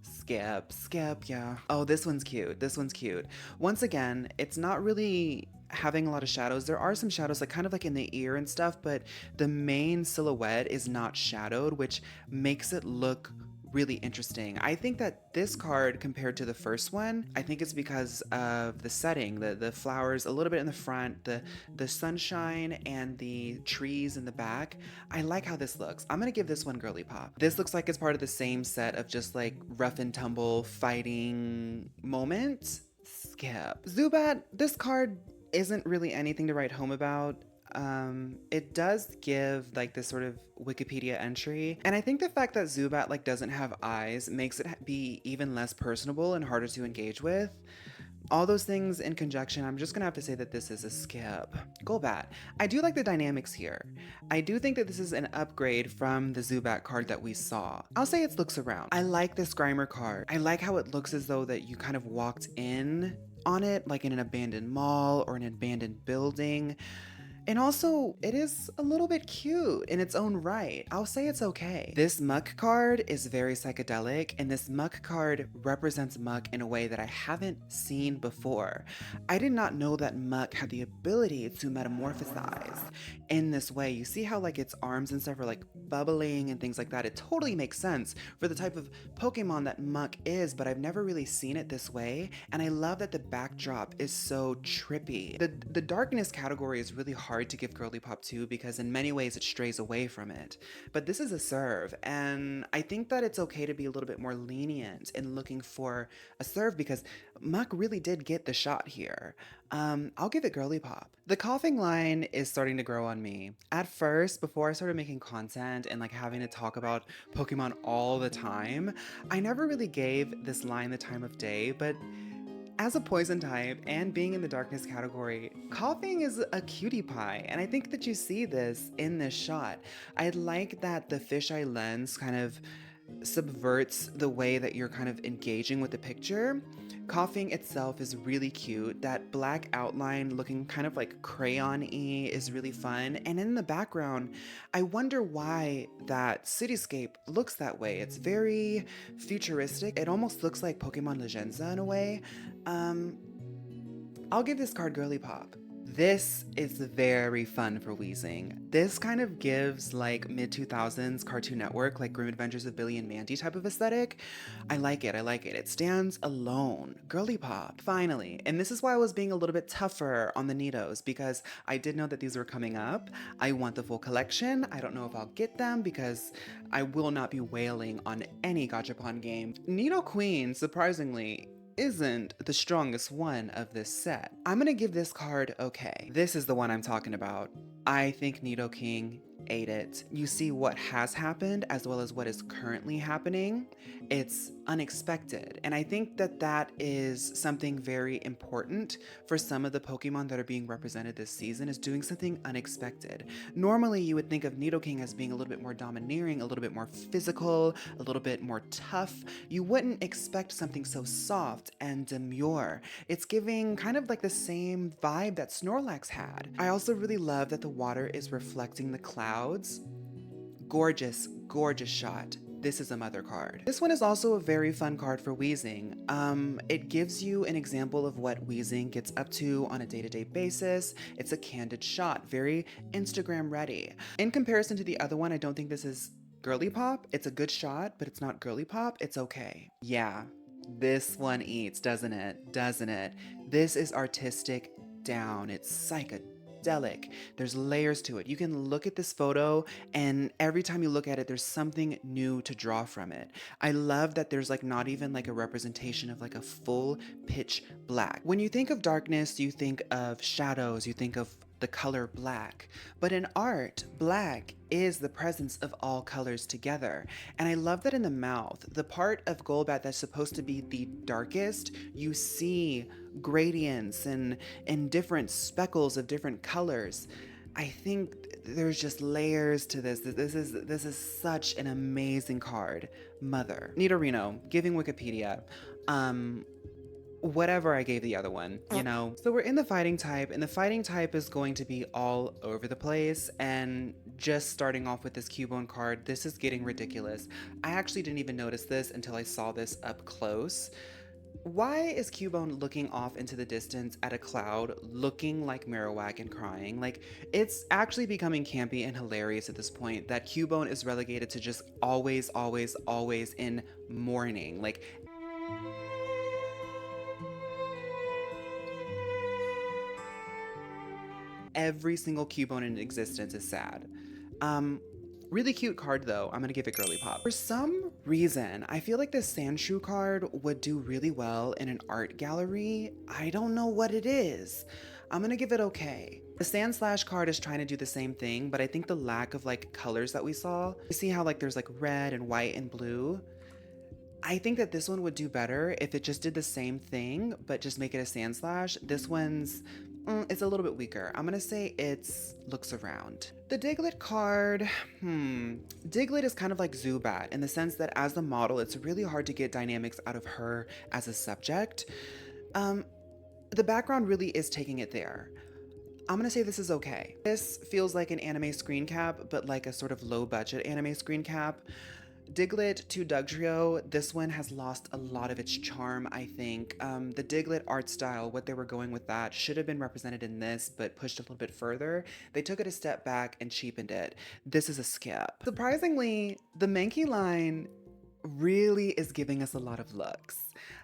[SPEAKER 1] skip, yeah. Oh, this one's cute. This one's cute. Once again, it's not really having a lot of shadows. There are some shadows, like kind of like in the ear and stuff, but the main silhouette is not shadowed, which makes it look really interesting. I think that this card compared to the first one, I think it's because of the setting, the flowers a little bit in the front, the sunshine and the trees in the back. I like how this looks. I'm gonna give this one Girlypop. This looks like it's part of the same set of just like rough and tumble fighting moments. Skip. Zubat, this card isn't really anything to write home about. It does give like this sort of Wikipedia entry, and I think the fact that Zubat like doesn't have eyes makes it be even less personable and harder to engage with. All those things in conjunction, I'm just gonna have to say that this is a skip. Golbat. I do like the dynamics here. I do think that this is an upgrade from the Zubat card that we saw. I'll say it looks around. I like this Grimer card. I like how it looks as though that you kind of walked in on it, like in an abandoned mall or an abandoned building. And also, it is a little bit cute in its own right. I'll say it's okay. This Muck card is very psychedelic, and this Muck card represents Muck in a way that I haven't seen before. I did not know that Muck had the ability to metamorphosize in this way. You see how like its arms and stuff are like bubbling and things like that. It totally makes sense for the type of Pokemon that Muck is, but I've never really seen it this way, and I love that the backdrop is so trippy. The darkness category is really hard to give Girlypop to because in many ways it strays away from it. But this is a serve, and I think that it's okay to be a little bit more lenient in looking for a serve because Muck really did get the shot here. I'll give it Girlypop. The coughing line is starting to grow on me. At first, before I started making content and like having to talk about Pokemon all the time, I never really gave this line the time of day, but as a poison type and being in the darkness category, coughing is a cutie pie, and I think that you see this in this shot. I like that the fisheye lens kind of subverts the way that you're kind of engaging with the picture. Coughing itself is really cute. That black outline looking kind of like crayon-y is really fun. And in the background, I wonder why that cityscape looks that way. It's very futuristic. It almost looks like Pokemon Legenza in a way. I'll give this card Girlypop. This is very fun for Wheezing. This kind of gives like mid-2000s Cartoon Network, like Grim Adventures of Billy and Mandy type of aesthetic. I like it. It stands alone. Girlypop, finally. And this is why I was being a little bit tougher on the Nidos, because I did know that these were coming up. I want the full collection. I don't know if I'll get them because I will not be wailing on any Gachapon game. Nidoqueen, surprisingly, isn't the strongest one of this set. I'm gonna give this card okay. This is the one I'm talking about. I think Nidoking ate it. You see what has happened as well as what is currently happening. It's unexpected. And I think that that is something very important for some of the Pokemon that are being represented this season, is doing something unexpected. Normally you would think of Nidoking as being a little bit more domineering, a little bit more physical, a little bit more tough. You wouldn't expect something so soft and demure. It's giving kind of like the same vibe that Snorlax had. I also really love that the water is reflecting the clouds. Gorgeous, gorgeous shot. This is a mother card. This one is also a very fun card for Wheezing. It gives you an example of what Wheezing gets up to on a day-to-day basis. It's a candid shot, very Instagram ready. In comparison to the other one, I don't think this is Girlypop. It's a good shot, but it's not Girlypop. It's okay. Yeah, this one eats, doesn't it? Doesn't it? This is artistic down. It's psychedelic. There's layers to it. You can look at this photo and every time you look at it, there's something new to draw from it. I love that there's like not even like a representation of like a full pitch black. When you think of darkness, you think of shadows, you think of the color black. But in art, black is the presence of all colors together. And I love that in the mouth, the part of Golbat that's supposed to be the darkest, you see gradients and different speckles of different colors. I think there's just layers to this. This is such an amazing card. Mother. Nidorino, giving Wikipedia. whatever I gave the other one, you know? So we're in the fighting type, and the fighting type is going to be all over the place. And just starting off with this Cubone card, this is getting ridiculous. I actually didn't even notice this until I saw this up close. Why is Cubone looking off into the distance at a cloud, looking like Marowak and crying? Like, it's actually becoming campy and hilarious at this point that Cubone is relegated to just always, always, always in mourning. Like, every single Cubone in existence is sad. Really cute card though. I'm gonna give it Girlypop. For some reason, I feel like this Sandshrew card would do really well in an art gallery. I don't know what it is. I'm gonna give it okay. The Sandslash card is trying to do the same thing, but I think the lack of like colors that we saw, you see how like there's like red and white and blue? I think that this one would do better if it just did the same thing, but just make it a Sandslash. This one's, it's a little bit weaker. I'm gonna say it's looks around. The Diglett card, Diglett is kind of like Zubat in the sense that as the model, it's really hard to get dynamics out of her as a subject. The background really is taking it there. I'm gonna say this is okay. This feels like an anime screen cap, but like a sort of low budget anime screen cap. Diglett to Dugtrio, this one has lost a lot of its charm, I think. The Diglett art style, what they were going with that, should have been represented in this, but pushed a little bit further. They took it a step back and cheapened it. This is a skip. Surprisingly, the Mankey line really is giving us a lot of looks.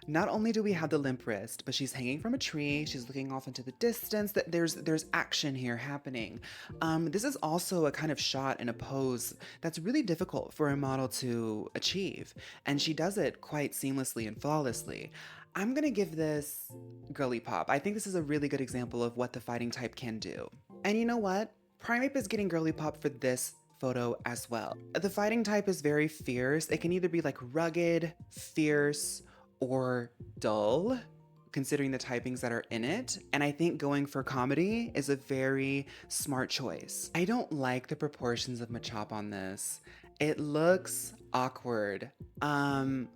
[SPEAKER 1] Not only do we have the limp wrist, but she's hanging from a tree, she's looking off into the distance, that there's action here happening. This is also a kind of shot and a pose that's really difficult for a model to achieve, and she does it quite seamlessly and flawlessly. I'm gonna give this Girlypop. I think this is a really good example of what the fighting type can do. And you know what? Primeape is getting Girlypop for this photo as well. The fighting type is very fierce. It can either be like rugged, fierce, or dull, considering the typings that are in it. And I think going for comedy is a very smart choice. I don't like the proportions of Machop on this. It looks awkward.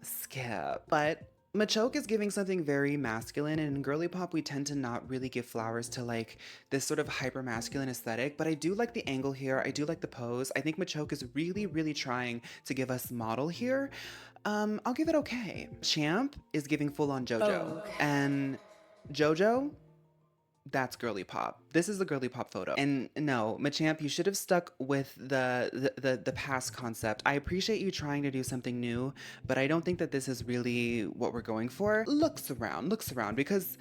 [SPEAKER 1] Skip. But Machoke is giving something very masculine, and in Girlypop we tend to not really give flowers to like this sort of hyper masculine aesthetic, but I do like the angle here. I do like the pose. I think Machoke is really, really trying to give us model here. I'll give it okay. Champ is giving full on JoJo, and JoJo, that's Girlypop. This is the Girlypop photo. And no, Machamp, you should have stuck with the past concept. I appreciate you trying to do something new, but I don't think that this is really what we're going for. Looks around, because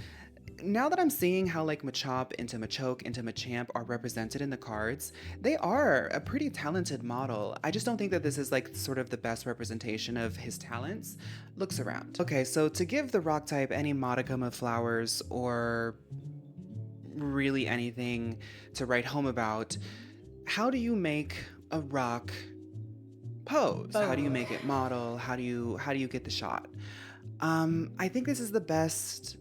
[SPEAKER 1] now that I'm seeing how like Machop into Machoke into Machamp are represented in the cards, they are a pretty talented model. I just don't think that this is like sort of the best representation of his talents. Looks around. Okay, so to give the rock type any modicum of flowers or really anything to write home about, how do you make a rock pose? How do you make it model? How do you get the shot? I think this is the best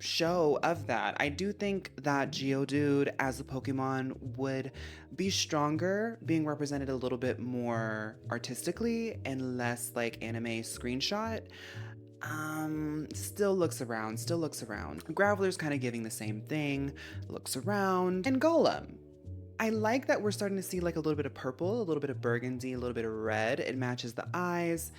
[SPEAKER 1] show of that. I do think that Geodude as a Pokemon would be stronger being represented a little bit more artistically and less like anime screenshot. Still looks around. Graveler's kind of giving the same thing, looks around. And Golem. I like that we're starting to see like a little bit of purple, a little bit of burgundy, a little bit of red. It matches the eyes.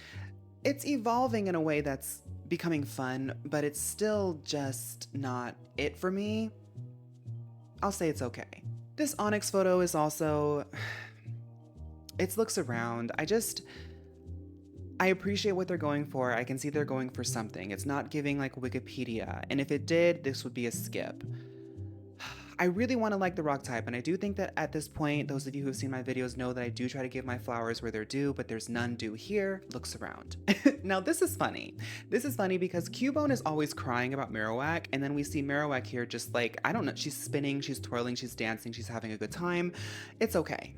[SPEAKER 1] It's evolving in a way that's becoming fun, but it's still just not it for me. I'll say it's okay. This Onyx photo is also, it looks around. I appreciate what they're going for. I can see they're going for something. It's not giving like Wikipedia, and if it did, this would be a skip. I really want to like the rock type, and I do think that at this point, those of you who've seen my videos know that I do try to give my flowers where they're due, but there's none due here. Looks around. Now this is funny. This is funny because Cubone is always crying about Marowak, and then we see Marowak here just like, I don't know, she's spinning, she's twirling, she's dancing, she's having a good time. It's okay.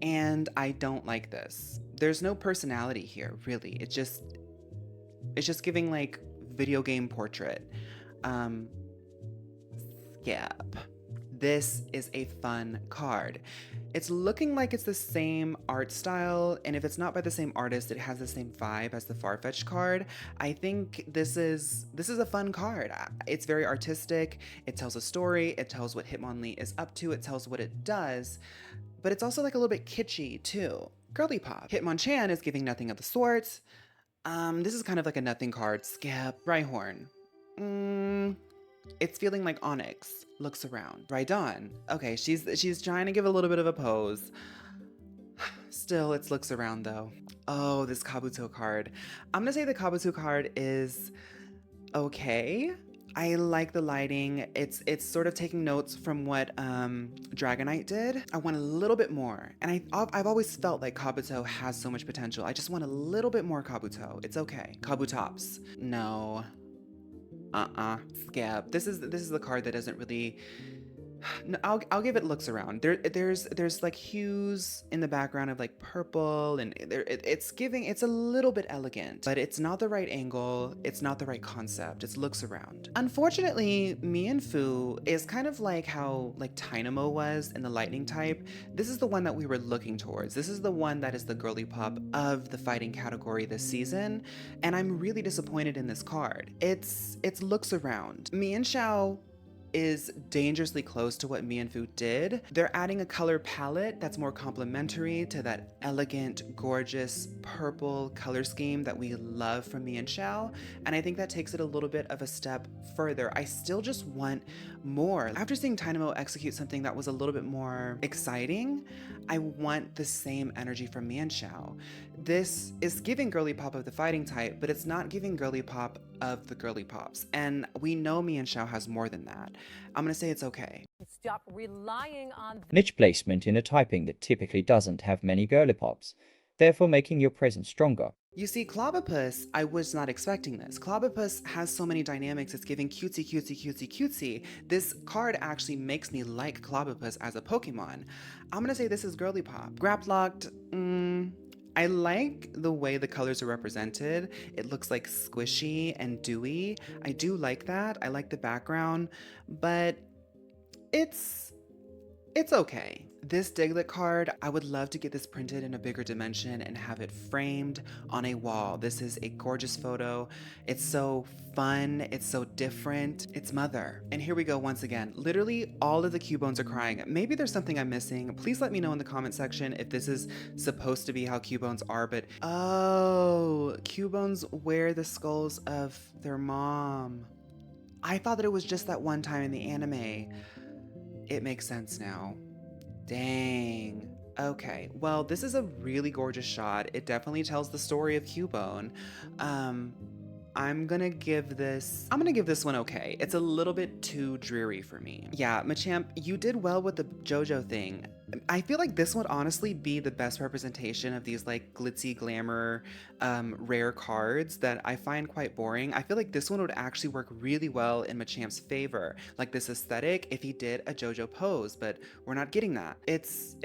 [SPEAKER 1] And I don't like this. There's no personality here, really. It's just giving like video game portrait. Skip. This is a fun card. It's looking like it's the same art style, and if it's not by the same artist, it has the same vibe as the Farfetch card. I think this is a fun card. It's very artistic. It tells a story. It tells what Hitmonlee is up to. It tells what it does, but it's also like a little bit kitschy too. Girlypop. Hitmonchan is giving nothing of the sorts. This is kind of like a nothing card. Skip. Rhyhorn. It's feeling like Onyx. Looks around. Rhydon. Okay, she's trying to give a little bit of a pose. Still, it's looks around though. Oh, this Kabuto card. I'm gonna say the Kabuto card is okay. I like the lighting. It's sort of taking notes from what Dragonite did. I want a little bit more. And I've always felt like Kabuto has so much potential. I just want a little bit more Kabuto. It's okay. Kabutops. No. Skip. This is the card that doesn't really. No, I'll give it looks around. There's like hues in the background of like purple, and it's a little bit elegant, but it's not the right angle. It's not the right concept. It's looks around. Unfortunately, Mienfoo is kind of like how like Tynamo was in the lightning type. This is the one that we were looking towards. This is the one that is the girly pop of the fighting category this season, and I'm really disappointed in this card. It's looks around. Mienshao is dangerously close to what Mienfoo did. They're adding a color palette that's more complementary to that elegant, gorgeous purple color scheme that we love from Mienshao, and I think that takes it a little bit of a step further. I still just want more. After seeing Tynamo execute something that was a little bit more exciting, I want the same energy from Mienshao. This is giving girly pop of the fighting type, but it's not giving girly pop of the girly pops, and we know Mienshao has more than that. I'm gonna say it's okay.
[SPEAKER 3] Stop relying on
[SPEAKER 4] niche placement in a typing that typically doesn't have many Girlypops, therefore making your presence stronger.
[SPEAKER 1] You see, Clobbopus, I was not expecting this. Clobbopus has so many dynamics, it's giving cutesy, cutesy, cutesy, cutesy. This card actually makes me like Clobbopus as a Pokemon. I'm gonna say this is Girly Pop. Graplocked, I like the way the colors are represented. It looks like squishy and dewy. I do like that. I like the background, but it's okay. This Diglett card, I would love to get this printed in a bigger dimension and have it framed on a wall. This is a gorgeous photo. It's so fun. It's so different. It's Mother. And here we go once again. Literally all of the Cubones are crying. Maybe there's something I'm missing. Please let me know in the comment section if this is supposed to be how Cubones are, but oh, Cubones wear the skulls of their mom. I thought that it was just that one time in the anime. It makes sense now. Dang. Okay, well, this is a really gorgeous shot. It definitely tells the story of Cubone. I'm gonna give this one okay. It's a little bit too dreary for me. Yeah, Machamp, you did well with the JoJo thing. I feel like this would honestly be the best representation of these like glitzy glamour rare cards that I find quite boring. I feel like this one would actually work really well in Machamp's favor, like this aesthetic if he did a JoJo pose, but we're not getting that. It's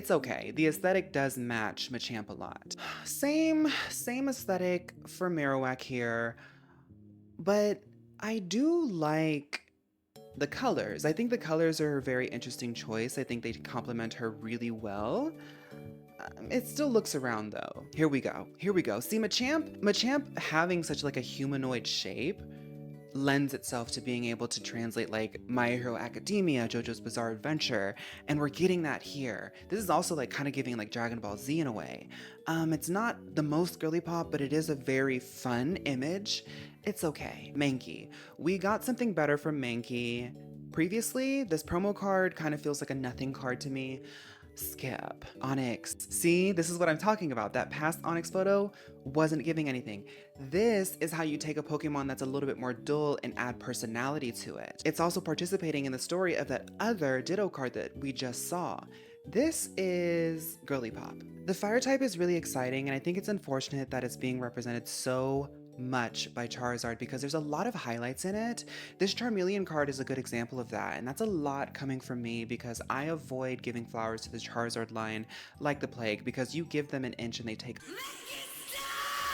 [SPEAKER 1] okay. The aesthetic does match Machamp a lot. Same aesthetic for Marowak here, but I do like the colors. I think the colors are a very interesting choice. I think they complement her really well. It still looks around though. Here we go. See, Machamp having such like a humanoid shape lends itself to being able to translate like My Hero Academia, JoJo's Bizarre Adventure, and we're getting that here. This is also like kind of giving like Dragon Ball Z in a way. It's not the most girly pop, but it is a very fun image. It's okay. Mankey. We got something better from Mankey. Previously, this promo card kind of feels like a nothing card to me. Skip. Onyx. See, this is what I'm talking about. That past Onyx photo wasn't giving anything. This is how you take a Pokemon that's a little bit more dull and add personality to it. It's also participating in the story of that other Ditto card that we just saw. This is Girlypop. The fire type is really exciting, and I think it's unfortunate that it's being represented so much by Charizard because there's a lot of highlights in it. This Charmeleon card is a good example of that, and that's a lot coming from me because I avoid giving flowers to the Charizard line like the plague because you give them an inch and they take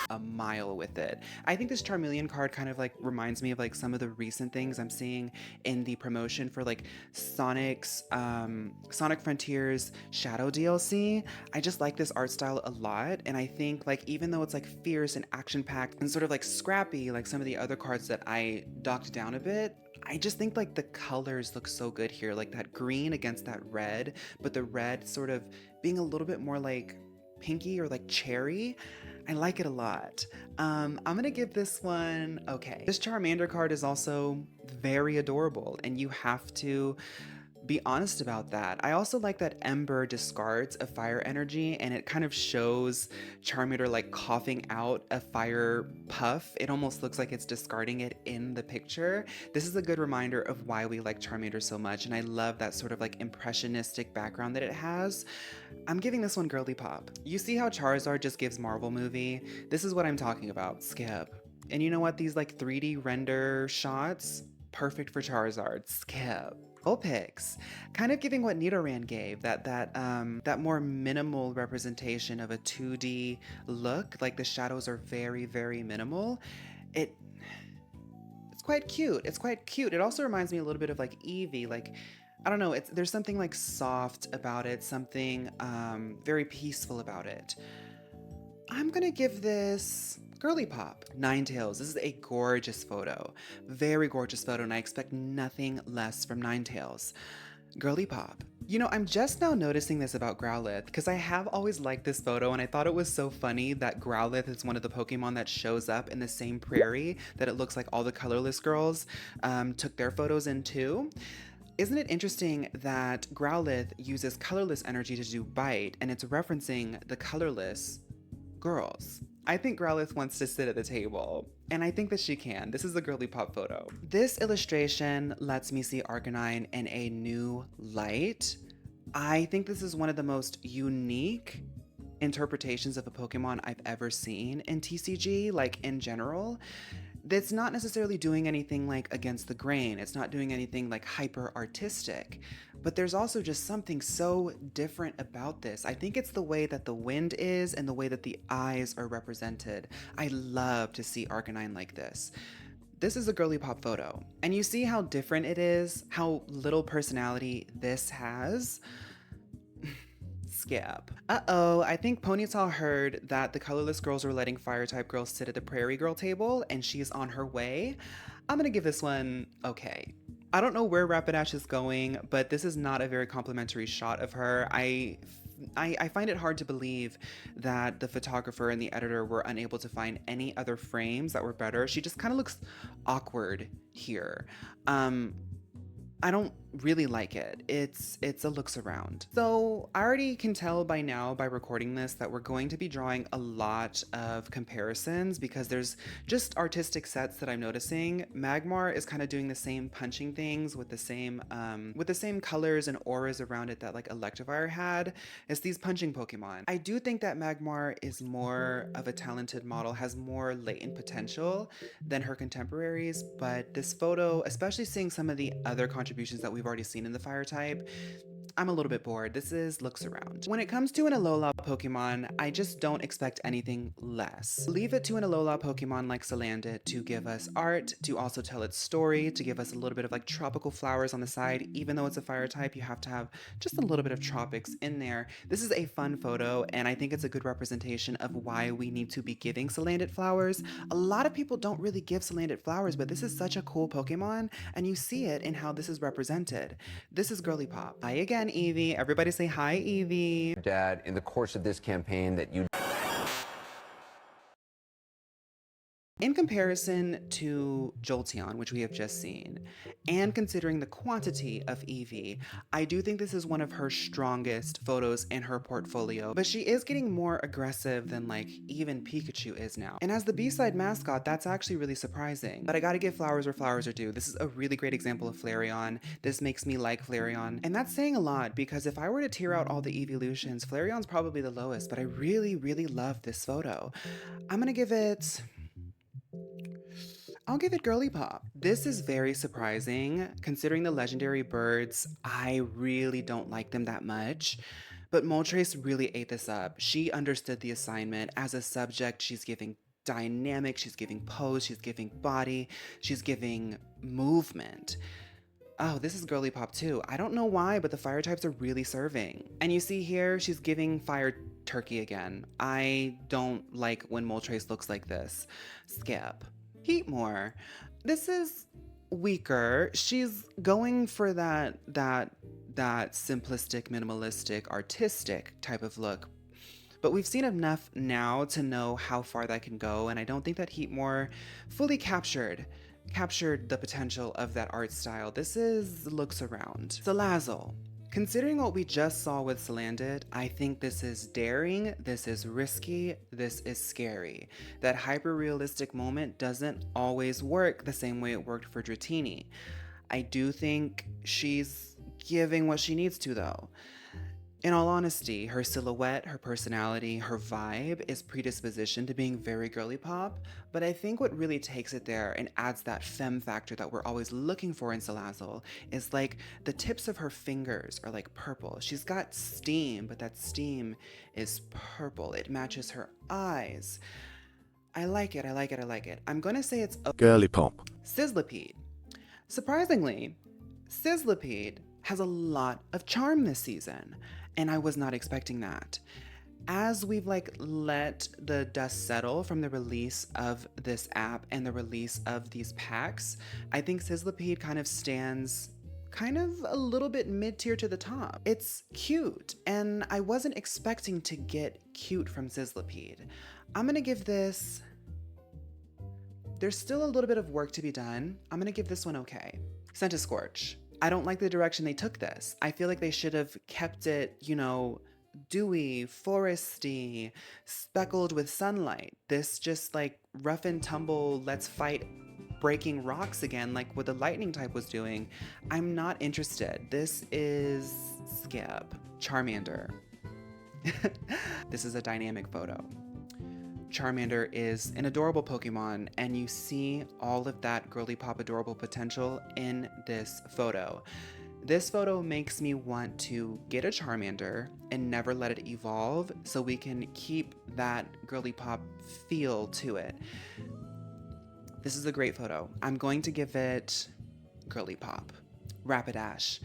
[SPEAKER 1] a mile with it. I think this Charmeleon card kind of like reminds me of like some of the recent things I'm seeing in the promotion for like Sonic Frontiers Shadow DLC. I just like this art style a lot, and I think like even though it's like fierce and action-packed and sort of like scrappy like some of the other cards that I docked down a bit, I just think like the colors look so good here, like that green against that red, but the red sort of being a little bit more like pinky or like cherry. I like it a lot. I'm gonna give this one okay. This Charmander card is also very adorable, and you have to be honest about that. I also like that Ember discards a fire energy, and it kind of shows Charmander like coughing out a fire puff. It almost looks like it's discarding it in the picture. This is a good reminder of why we like Charmander so much, and I love that sort of like impressionistic background that it has. I'm giving this one Girlypop. You see how Charizard just gives Marvel movie? This is what I'm talking about. Skip. And you know what? These like 3D render shots, perfect for Charizard. Skip. Vulpix, kind of giving what Nidoran gave, that more minimal representation of a 2D look. Like the shadows are very, very minimal. It's quite cute. It's quite cute. It also reminds me a little bit of like Eevee. Like, I don't know. There's something like soft about it. Something very peaceful about it. I'm gonna give this Girlypop. Ninetales. This is a gorgeous photo. Very gorgeous photo, and I expect nothing less from Ninetales. Girlypop. You know, I'm just now noticing this about Growlithe, because I have always liked this photo, and I thought it was so funny that Growlithe is one of the Pokemon that shows up in the same prairie that it looks like all the Colorless girls took their photos in too. Isn't it interesting that Growlithe uses colorless energy to do bite, and it's referencing the colorless girls? I think Growlithe wants to sit at the table, and I think that she can. This is a Girlypop photo. This illustration lets me see Arcanine in a new light. I think this is one of the most unique interpretations of a Pokemon I've ever seen in TCG, like in general. That's not necessarily doing anything like against the grain. It's not doing anything like hyper artistic, but there's also just something so different about this. I think it's the way that the wind is and the way that the eyes are represented. I love to see Arcanine like this. This is a Girlypop photo, and you see how different it is, how little personality this has. Skip. Uh-oh, I think Ponytail heard that the colorless girls were letting fire-type girls sit at the Prairie Girl table, and she's on her way. I'm gonna give this one okay. I don't know where Rapidash is going, but this is not a very complimentary shot of her. I find it hard to believe that the photographer and the editor were unable to find any other frames that were better. She just kind of looks awkward here. I don't really like it. It's a looks around. So I already can tell by now by recording this that we're going to be drawing a lot of comparisons because there's just artistic sets that I'm noticing. Magmar is kind of doing the same punching things with the same colors and auras around it that like Electivire had. It's these punching Pokemon. I do think that Magmar is more of a talented model, has more latent potential than her contemporaries, but this photo, especially seeing some of the other contributions that we've already seen in the fire type, I'm a little bit bored. This is looks around. When it comes to an Alola Pokemon, I just don't expect anything less. Leave it to an Alola Pokemon like Salandit to give us art, to also tell its story, to give us a little bit of like tropical flowers on the side. Even though it's a fire type, you have to have just a little bit of tropics in there. This is a fun photo, and I think it's a good representation of why we need to be giving Salandit flowers. A lot of people don't really give Salandit flowers, but this is such a cool Pokemon, and you see it in how this is represented. This is Girlypop. Hi again, Evie. Everybody say hi, Evie.
[SPEAKER 2] Dad, in the course of this campaign that you
[SPEAKER 1] In comparison to Jolteon, which we have just seen, and considering the quantity of Eevee, I do think this is one of her strongest photos in her portfolio, but she is getting more aggressive than like even Pikachu is now. And as the B-side mascot, that's actually really surprising. But I gotta give flowers where flowers are due. This is a really great example of Flareon. This makes me like Flareon. And that's saying a lot because if I were to tier out all the evolutions, Flareon's probably the lowest, but I really, really love this photo. I'm gonna give it... I'll give it Girlypop. This is very surprising. Considering the legendary birds, I really don't like them that much. But Moltres really ate this up. She understood the assignment. As a subject, she's giving dynamic, she's giving pose, she's giving body, she's giving movement. Oh, this is Girlypop too. I don't know why, but the fire types are really serving. And you see here, she's giving fire turkey again. I don't like when Moltres looks like this. Skip. Heatmore. This is weaker. She's going for that simplistic, minimalistic, artistic type of look. But we've seen enough now to know how far that can go, and I don't think that Heatmore fully captured the potential of that art style. This is looks around. Salazzle. Considering what we just saw with Salandit, I think this is daring, this is risky, this is scary. That hyper-realistic moment doesn't always work the same way it worked for Dratini. I do think she's giving what she needs to though. In all honesty, her silhouette, her personality, her vibe is predispositioned to being very girly pop, but I think what really takes it there and adds that femme factor that we're always looking for in Salazzle is like the tips of her fingers are like purple. She's got steam, but that steam is purple. It matches her eyes. I like it, I like it, I like it. I'm gonna say it's a
[SPEAKER 5] Girlypop.
[SPEAKER 1] Sizzlipede. Surprisingly, Sizzlipede has a lot of charm this season, and I was not expecting that. As we've let the dust settle from the release of this app and the release of these packs, I think Sizzlipede kind of stands kind of a little bit mid-tier to the top. It's cute, and I wasn't expecting to get cute from Sizzlipede. I'm gonna give this... There's still a little bit of work to be done. I'm gonna give this one okay. Scentiscorch. I don't like the direction they took this. I feel like they should have kept it, you know, dewy, foresty, speckled with sunlight. This just rough and tumble, let's fight breaking rocks again, like what the lightning type was doing. I'm not interested. This is skip. Charmander. This is a dynamic photo. Charmander is an adorable Pokemon, and you see all of that girly pop adorable potential in this photo. This photo makes me want to get a Charmander and never let it evolve so we can keep that girly pop feel to it. This is a great photo. I'm going to give it girly pop. Rapidash.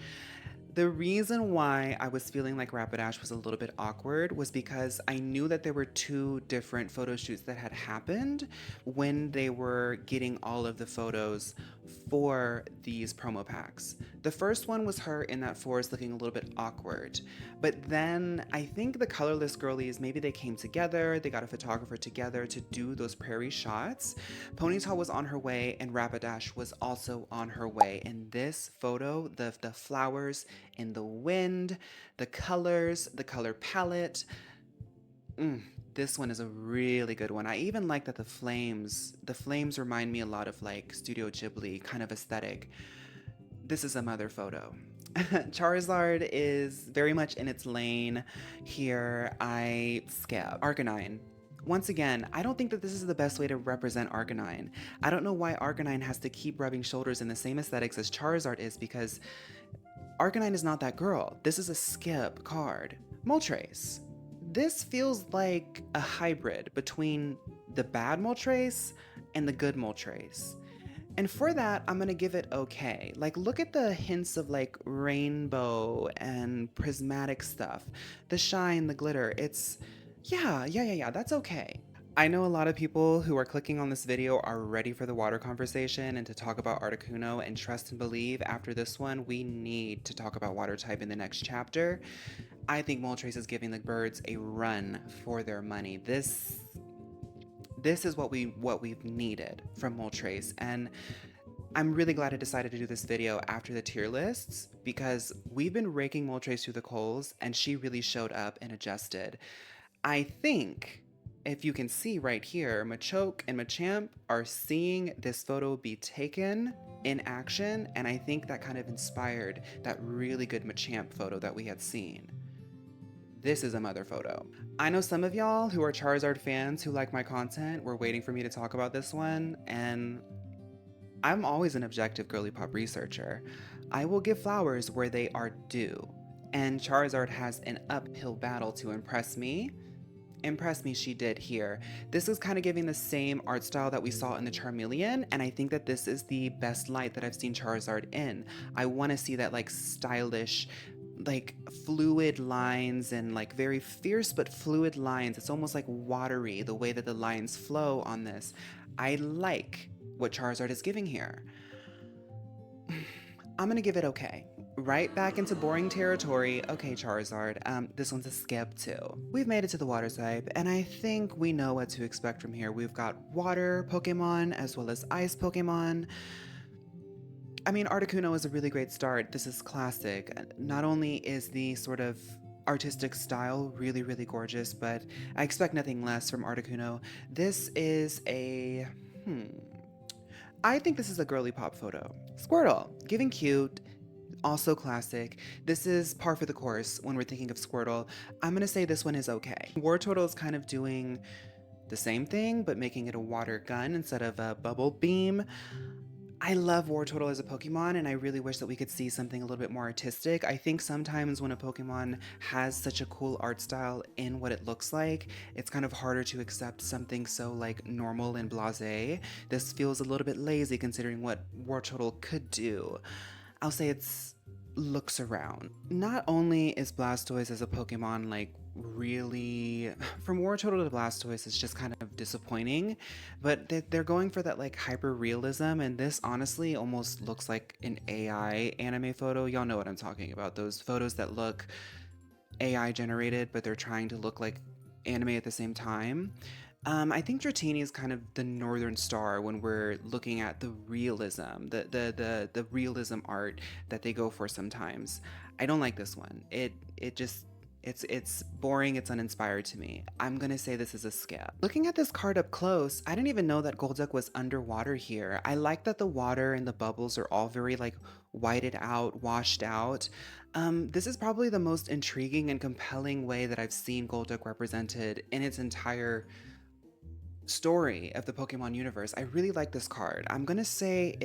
[SPEAKER 1] The reason why I was feeling like Rapidash was a little bit awkward was because I knew that there were two different photo shoots that had happened when they were getting all of the photos for these promo packs. The first one was her in that forest looking a little bit awkward, but then I think the Colorless girlies, maybe they came together, they got a photographer together to do those prairie shots. Ponytail was on her way and Rapidash was also on her way. In this photo, the flowers in the wind, the colors, the color palette. This one is a really good one. I even like that the flames remind me a lot of Studio Ghibli kind of aesthetic. This is a mother photo. Charizard is very much in its lane here. I skip. Arcanine. Once again, I don't think that this is the best way to represent Arcanine. I don't know why Arcanine has to keep rubbing shoulders in the same aesthetics as Charizard is, because Arcanine is not that girl. This is a skip card. Moltres. This feels like a hybrid between the bad Moltres and the good Moltres. And for that, I'm gonna give it okay. Look at the hints of rainbow and prismatic stuff. The shine, the glitter, it's, yeah, that's okay. I know a lot of people who are clicking on this video are ready for the water conversation and to talk about Articuno, and trust and believe after this one, we need to talk about water type in the next chapter. I think Moltres is giving the birds a run for their money. This is what we've needed from Moltres, and I'm really glad I decided to do this video after the tier lists, because we've been raking Moltres through the coals and she really showed up and adjusted. I think, if you can see right here, Machoke and Machamp are seeing this photo be taken in action, and I think that kind of inspired that really good Machamp photo that we had seen. This is a mother photo. I know some of y'all who are Charizard fans who like my content were waiting for me to talk about this one, and I'm always an objective girly pop researcher. I will give flowers where they are due, and Charizard has an uphill battle to impress me. impress me she did here. This is kind of giving the same art style that we saw in the Charmeleon, and I think that this is the best light that I've seen Charizard in. I want to see that like stylish, like fluid lines and like very fierce but fluid lines. It's almost like watery the way that the lines flow on this. I like what Charizard is giving here. I'm gonna give it okay. Right back into boring territory. Okay, Charizard, this one's a skip too. We've made it to the water type, and I think we know what to expect from here. We've got water Pokemon as well as ice Pokemon. I mean, Articuno is a really great start. This is classic. Not only is the sort of artistic style really, really gorgeous, but I expect nothing less from Articuno. This is a, I think this is a Girlypop photo. Squirtle, giving cute, also classic. This is par for the course when we're thinking of Squirtle. I'm gonna say this one is okay. Wartortle is kind of doing the same thing, but making it a water gun instead of a bubble beam. I love Wartortle as a Pokemon, and I really wish that we could see something a little bit more artistic. I think sometimes when a Pokemon has such a cool art style in what it looks like, it's kind of harder to accept something so like normal and blasé. This feels a little bit lazy considering what Wartortle could do. I'll say it's looks around. Not only is Blastoise as a Pokemon like really, from Wartortle to Blastoise is just kind of disappointing, but they're going for that like hyper realism, and this honestly almost looks like an AI anime photo. Y'all know what I'm talking about, those photos that look AI generated but they're trying to look like anime at the same time. I think Dratini is kind of the northern star when we're looking at the realism, the realism art that they go for sometimes. I don't like this one. It's boring, it's uninspired to me. I'm gonna say this is a skip. Looking at this card up close, I didn't even know that Golduck was underwater here. I like that the water and the bubbles are all very like whited out, washed out. This is probably the most intriguing and compelling way that I've seen Golduck represented in its entire story of the Pokemon universe. I really like this card. I'm gonna say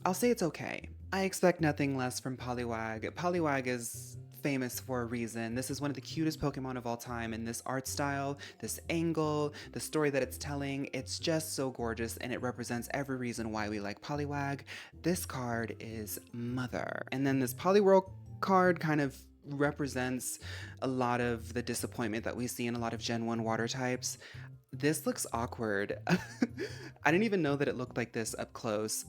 [SPEAKER 1] I'll say it's okay. I expect nothing less from Poliwag. Poliwag is famous for a reason. This is one of the cutest Pokemon of all time, and this art style, this angle, the story that it's telling, it's just so gorgeous, and it represents every reason why we like Poliwag. This card is mother. And then this Poliwhirl card kind of represents a lot of the disappointment that we see in a lot of Gen 1 water types. This looks awkward. I didn't even know that it looked like this up close.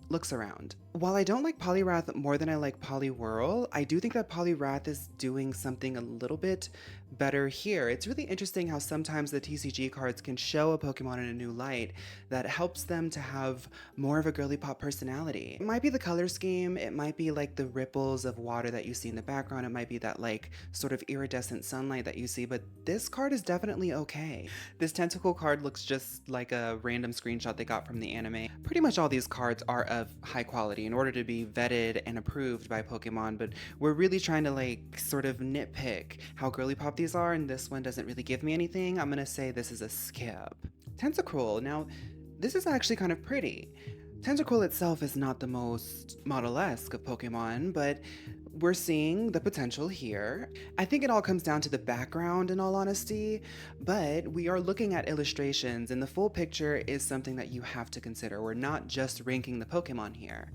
[SPEAKER 1] Looks around. While I don't like Poliwrath more than I like Poliwhirl, I do think that Poliwrath is doing something a little bit better here. It's really interesting how sometimes the TCG cards can show a Pokemon in a new light that helps them to have more of a girly pop personality. It might be the color scheme, it might be like the ripples of water that you see in the background, it might be that like sort of iridescent sunlight that you see, but this card is definitely okay. This tentacle card looks just like a random screenshot they got from the anime. Pretty much all these cards are of high quality in order to be vetted and approved by Pokemon, but we're really trying to like sort of nitpick how girly pop these are, and this one doesn't really give me anything. I'm gonna say this is a skip. Tentacruel. Now, this is actually kind of pretty. Tentacruel itself is not the most model-esque of Pokemon, but we're seeing the potential here. I think it all comes down to the background in all honesty, but we are looking at illustrations and the full picture is something that you have to consider. We're not just ranking the Pokemon here.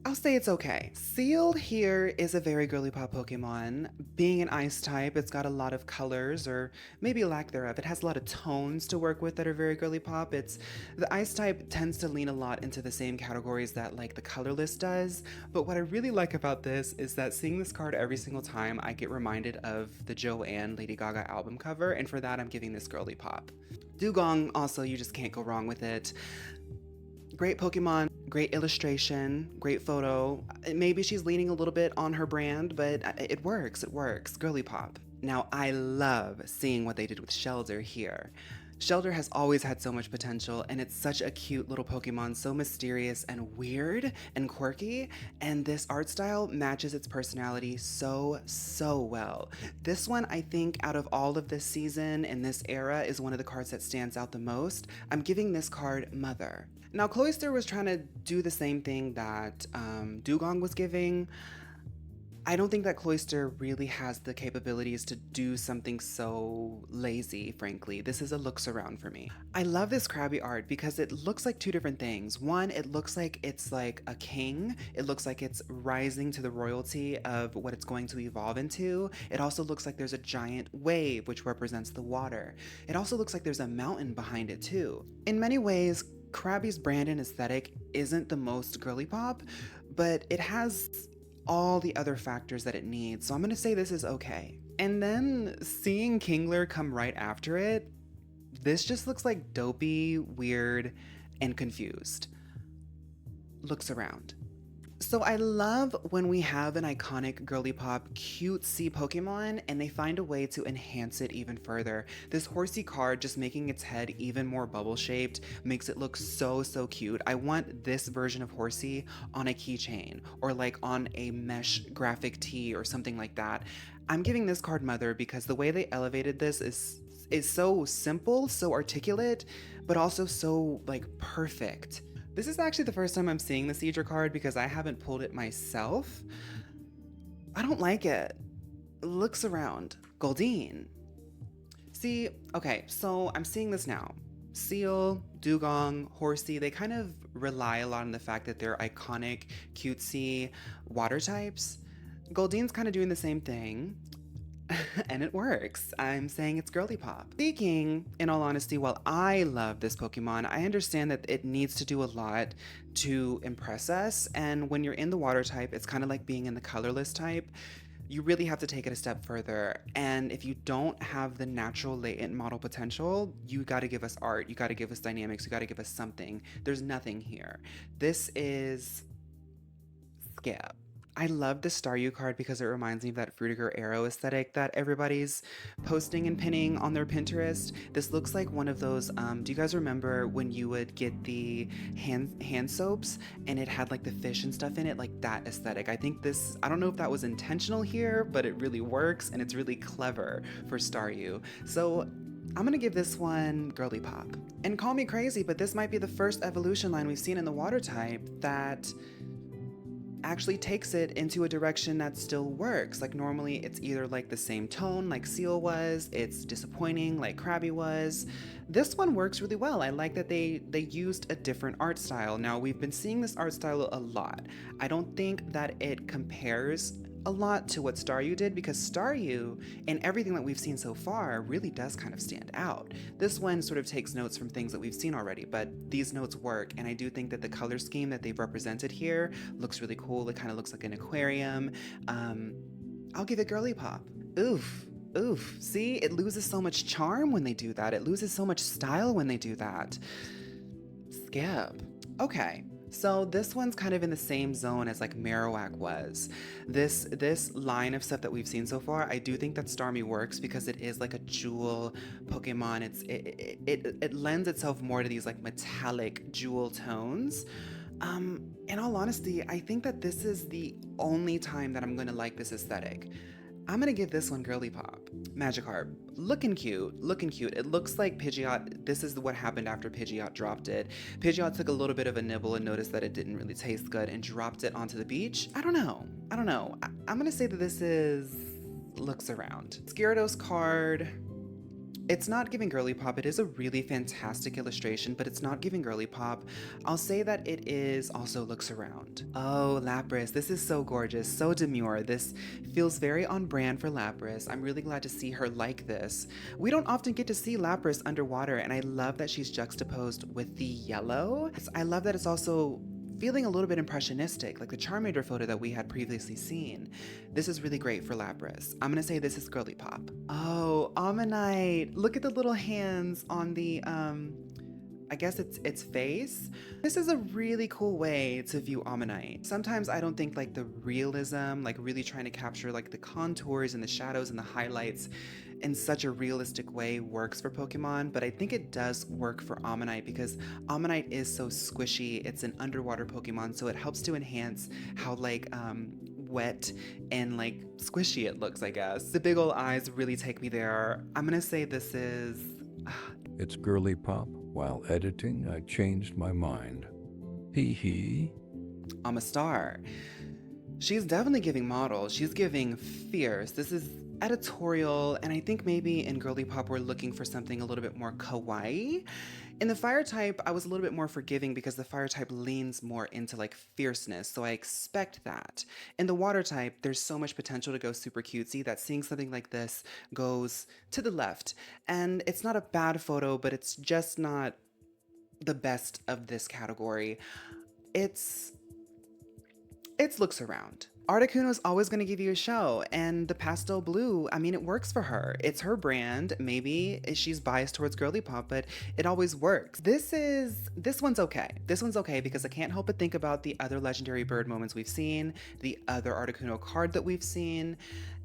[SPEAKER 1] I'll say it's okay. Sealed here is a very girly pop Pokemon. Being an ice type, it's got a lot of colors, or maybe lack thereof. It has a lot of tones to work with that are very girly pop. The ice type tends to lean a lot into the same categories that like the Colorless does. But what I really like about this is that seeing this card every single time, I get reminded of the Joanne Lady Gaga album cover, and for that I'm giving this girly pop. Dugong, also, you just can't go wrong with it. Great Pokemon, great illustration, great photo. Maybe she's leaning a little bit on her brand, but it works, girly pop. Now, I love seeing what they did with Shelder here. Shelder has always had so much potential, and it's such a cute little Pokemon, so mysterious and weird and quirky, and this art style matches its personality so well. This one, I think, out of all of this season and this era, is one of the cards that stands out the most. I'm giving this card Mother. Now, Cloyster was trying to do the same thing that Dugong was giving. I don't think that Cloyster really has the capabilities to do something so lazy, frankly. This is a looks around for me. I love this Krabby art because it looks like two different things. One, it looks like it's like a king. It looks like it's rising to the royalty of what it's going to evolve into. It also looks like there's a giant wave, which represents the water. It also looks like there's a mountain behind it too. In many ways, Krabby's brand and aesthetic isn't the most girly pop, but it has all the other factors that it needs, so I'm gonna say this is okay. And then seeing Kingler come right after it, this just looks like dopey, weird, and confused. Looks around. So I love when we have an iconic girly pop cutesy Pokemon and they find a way to enhance it even further. This horsey card just making its head even more bubble shaped makes it look so cute. I want this version of horsey on a keychain or like on a mesh graphic tee or something like that. I'm giving this card mother because the way they elevated this is so simple, so articulate, but also so like perfect. This is actually the first time I'm seeing the Seedra card because I haven't pulled it myself. I don't like it. Looks around. Goldeen. See, okay, so I'm seeing this now. Seal, Dugong, Horsey, they kind of rely a lot on the fact that they're iconic, cutesy water types. Goldeen's kind of doing the same thing. And it works. I'm saying it's girly pop. Speaking, in all honesty, while I love this Pokemon, I understand that it needs to do a lot to impress us. And when you're in the water type, it's kind of like being in the colorless type. You really have to take it a step further. And if you don't have the natural latent model potential, you got to give us art. You got to give us dynamics. You got to give us something. There's nothing here. This is skip. I love the Staryu card because it reminds me of that Fruitiger Arrow aesthetic that everybody's posting and pinning on their Pinterest. This looks like one of those, do you guys remember when you would get the hand soaps and it had like the fish and stuff in it, like that aesthetic? I think this, I don't know if that was intentional here, but it really works and it's really clever for Staryu. So I'm gonna give this one girly pop. And call me crazy, but this might be the first evolution line we've seen in the water type that actually takes it into a direction that still works. Like normally it's either like the same tone like Seal was, it's disappointing like Krabby was. This one works really well. I like that they used a different art style. Now we've been seeing this art style a lot. I don't think that it compares a lot to what Staryu did because Staryu, in everything that we've seen so far, really does kind of stand out. This one sort of takes notes from things that we've seen already, but these notes work, and I do think that the color scheme that they've represented here looks really cool. It kind of looks like an aquarium. I'll give it girly pop. Oof. Oof. See, it loses so much charm when they do that. It loses so much style when they do that. Skip. Okay. So this one's kind of in the same zone as like Marowak was. This line of stuff that we've seen so far, I do think that Starmie works because it is like a jewel Pokemon. It lends itself more to these like metallic jewel tones. In all honesty, I think that this is the only time that I'm gonna like this aesthetic. I'm gonna give this one girly pop. Magikarp, looking cute, looking cute. It looks like Pidgeot, this is what happened after Pidgeot dropped it. Pidgeot took a little bit of a nibble and noticed that it didn't really taste good and dropped it onto the beach. I don't know. I'm gonna say that this is looks around. Gyarados card, it's not giving girly pop. It is a really fantastic illustration, but it's not giving girly pop. I'll say that it is also looks around. Oh, Lapras, this is so gorgeous, so demure. This feels very on brand for Lapras. I'm really glad to see her like this. We don't often get to see Lapras underwater, and I love that she's juxtaposed with the yellow. I love that it's also feeling a little bit impressionistic, like the Charmander photo that we had previously seen. This is really great for Lapras. I'm gonna say this is girly pop. Oh, Ammonite. Look at the little hands on the, I guess it's face. This is a really cool way to view Ammonite. Sometimes I don't think like the realism, like really trying to capture like the contours and the shadows and the highlights in such a realistic way works for Pokemon, but I think it does work for Ammonite because Ammonite is so squishy. It's an underwater Pokemon, so it helps to enhance how like wet and like squishy it looks, I guess. The big ol' eyes really take me there. I'm gonna say this is...
[SPEAKER 5] It's girly pop. While editing, I changed my mind. Hee hee.
[SPEAKER 1] I'm a star. She's definitely giving model. She's giving fierce. This is editorial, and I think maybe in Girlypop we're looking for something a little bit more kawaii. In the fire type, I was a little bit more forgiving because the fire type leans more into like fierceness, so I expect that. In the water type, there's so much potential to go super cutesy that seeing something like this goes to the left. And it's not a bad photo, but it's just not the best of this category. It's looks around. Articuno is always going to give you a show, and the pastel blue, I mean, it works for her. It's her brand. Maybe she's biased towards Girlypop, but it always works. This one's okay. This one's okay because I can't help but think about the other legendary bird moments we've seen, the other Articuno card that we've seen,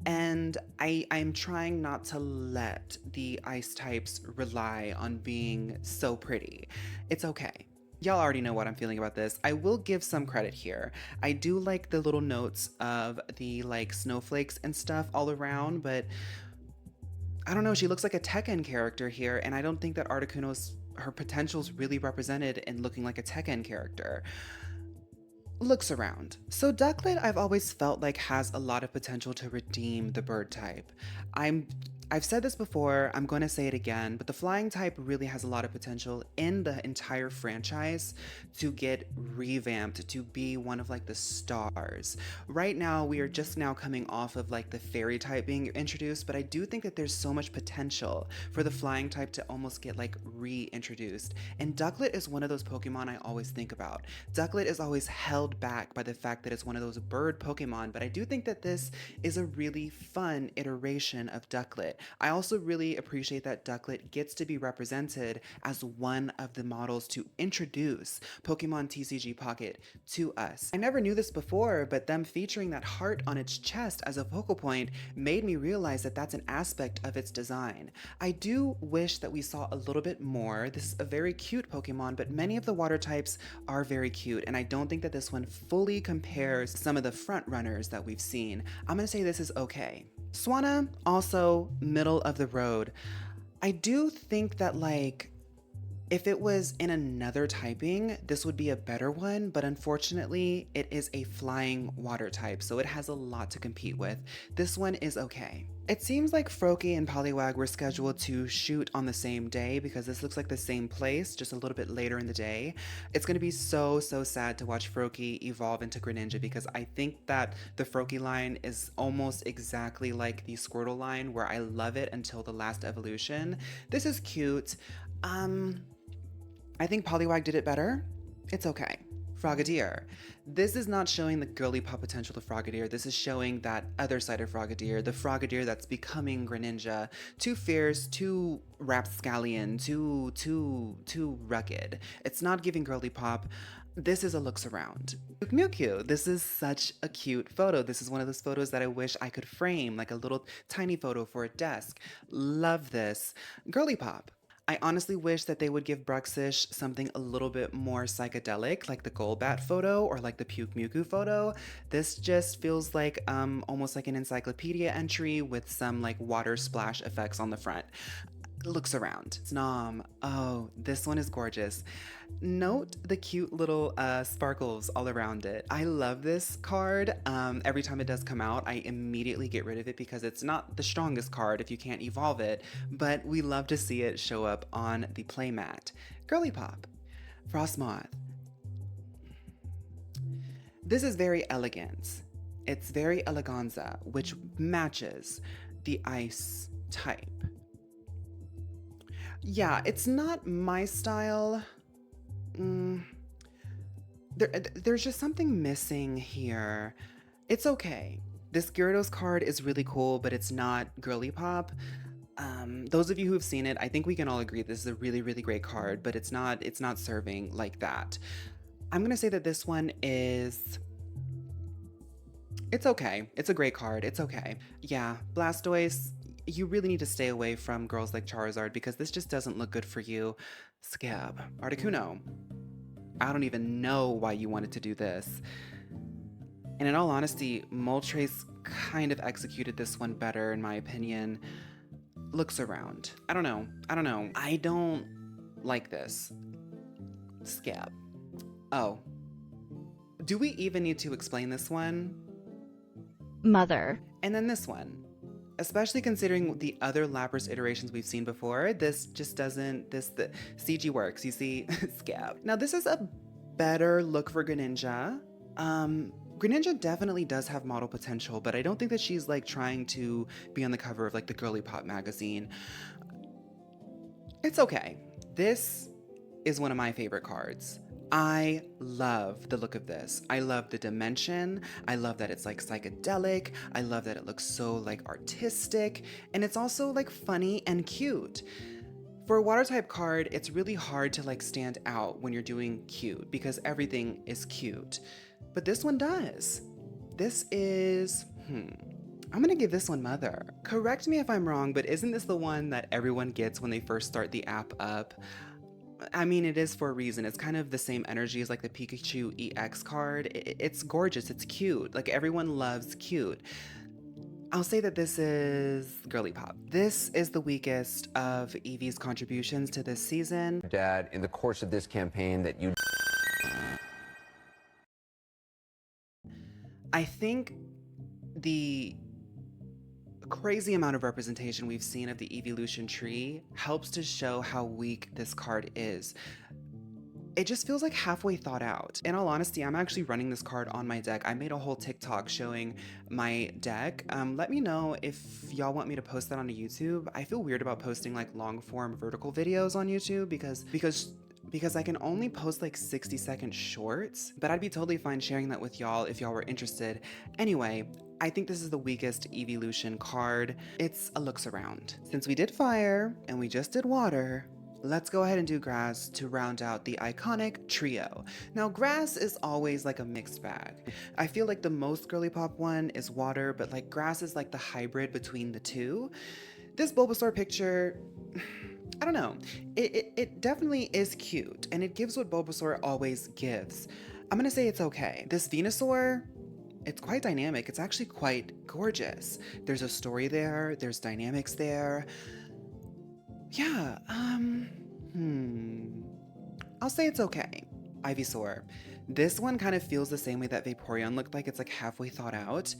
[SPEAKER 1] and I'm trying not to let the ice types rely on being so pretty. It's okay. Y'all already know what I'm feeling about this. I will give some credit here. I do like the little notes of the like snowflakes and stuff all around, but I don't know, she looks like a Tekken character here, and I don't think that Articuno's her potential's really represented in looking like a Tekken character. Looks around. So Ducklet I've always felt like has a lot of potential to redeem the bird type. I've said this before, I'm going to say it again, but the flying type really has a lot of potential in the entire franchise to get revamped to be one of like the stars. Right now, we are just now coming off of like the fairy type being introduced, but I do think that there's so much potential for the flying type to almost get like reintroduced. And Ducklet is one of those Pokemon I always think about. Ducklet is always held back by the fact that it's one of those bird Pokemon, but I do think that this is a really fun iteration of Ducklet. I also really appreciate that Ducklet gets to be represented as one of the models to introduce Pokemon TCG Pocket to us. I never knew this before, but them featuring that heart on its chest as a focal point made me realize that that's an aspect of its design. I do wish that we saw a little bit more. This is a very cute Pokemon, but many of the water types are very cute, and I don't think that this one fully compares some of the front runners that we've seen. I'm gonna say this is okay. Swanna, also middle of the road. I do think that like if it was in another typing, this would be a better one, but unfortunately it is a flying water type, so it has a lot to compete with. This one is okay. It seems like Froakie and Poliwag were scheduled to shoot on the same day because this looks like the same place, just a little bit later in the day. It's going to be so sad to watch Froakie evolve into Greninja because I think that the Froakie line is almost exactly like the Squirtle line where I love it until the last evolution. This is cute. I think Poliwag did it better. It's okay. Frogadier. This is not showing the Girlypop potential of Frogadier. This is showing that other side of Frogadier, the Frogadier that's becoming Greninja. Too fierce, too rapscallion, too rugged. It's not giving Girlypop. This is a looks around. Mewtwo. This is such a cute photo. This is one of those photos that I wish I could frame, like a little tiny photo for a desk. Love this. Girlypop. I honestly wish that they would give Bruxish something a little bit more psychedelic, like the Golbat photo or like the Puke Mewtwo photo. This just feels like almost like an encyclopedia entry with some like water splash effects on the front. Looks around. Snom. Oh, this one is gorgeous. Note the cute little sparkles all around it. I love this card. Every time it does come out, I immediately get rid of it because it's not the strongest card if you can't evolve it, but we love to see it show up on the playmat. Girlypop. Frostmoth. This is very elegant. It's very eleganza, which matches the ice type. Yeah, it's not my style. There's just something missing here. It's okay. This Gyarados card is really cool, but it's not Girlypop. Those of you who have seen it, I think we can all agree this is a really great card, but it's not serving like that. I'm gonna say that this one is... It's okay. It's a great card. It's okay. Yeah, Blastoise, you really need to stay away from girls like Charizard because this just doesn't look good for you. Scab. Articuno. I don't even know why you wanted to do this. And in all honesty, Moltres kind of executed this one better in my opinion. Looks around. I don't know. I don't like this. Scab. Oh. Do we even need to explain this one?
[SPEAKER 6] Mother.
[SPEAKER 1] And then this one. Especially considering the other Lapras iterations we've seen before, this just doesn't, the CG works, you see? Scab. Now this is a better look for Greninja. Greninja definitely does have model potential, but I don't think that she's like trying to be on the cover of like the Girlypop magazine. It's okay. This is one of my favorite cards. I love the look of this. I love the dimension. I love that it's like psychedelic. I love that it looks so like artistic. And it's also like funny and cute. For a water type card, it's really hard to like stand out when you're doing cute because everything is cute. But this one does. This is, I'm gonna give this one Mother. Correct me if I'm wrong, but isn't this the one that everyone gets when they first start the app up? I mean, it is for a reason. It's kind of the same energy as like the Pikachu EX card. It's gorgeous, it's cute. Like everyone loves cute. I'll say that this is Girlypop. This is the weakest of Eevee's contributions to this season.
[SPEAKER 2] Dad, in the course of this campaign that you...
[SPEAKER 1] I think the crazy amount of representation we've seen of the evolution tree helps to show how weak this card is. It just feels like halfway thought out. In all honesty, I'm actually running this card on my deck. I made a whole TikTok showing my deck. Let me know if y'all want me to post that on YouTube. I feel weird about posting like long form vertical videos on YouTube because I can only post like 60-second shorts, but I'd be totally fine sharing that with y'all if y'all were interested. Anyway, I think this is the weakest evolution card. It's a looks around. Since we did fire and we just did water, let's go ahead and do grass to round out the iconic trio. Now, grass is always like a mixed bag. I feel like the most Girlypop one is water, but like grass is like the hybrid between the two. This Bulbasaur picture, I don't know. It definitely is cute, and it gives what Bulbasaur always gives. I'm gonna say it's okay. This Venusaur, it's quite dynamic. It's actually quite gorgeous. There's a story there. There's dynamics there. Yeah, I'll say it's okay. Ivysaur. This one kind of feels the same way that Vaporeon looked like. It's like halfway thought out.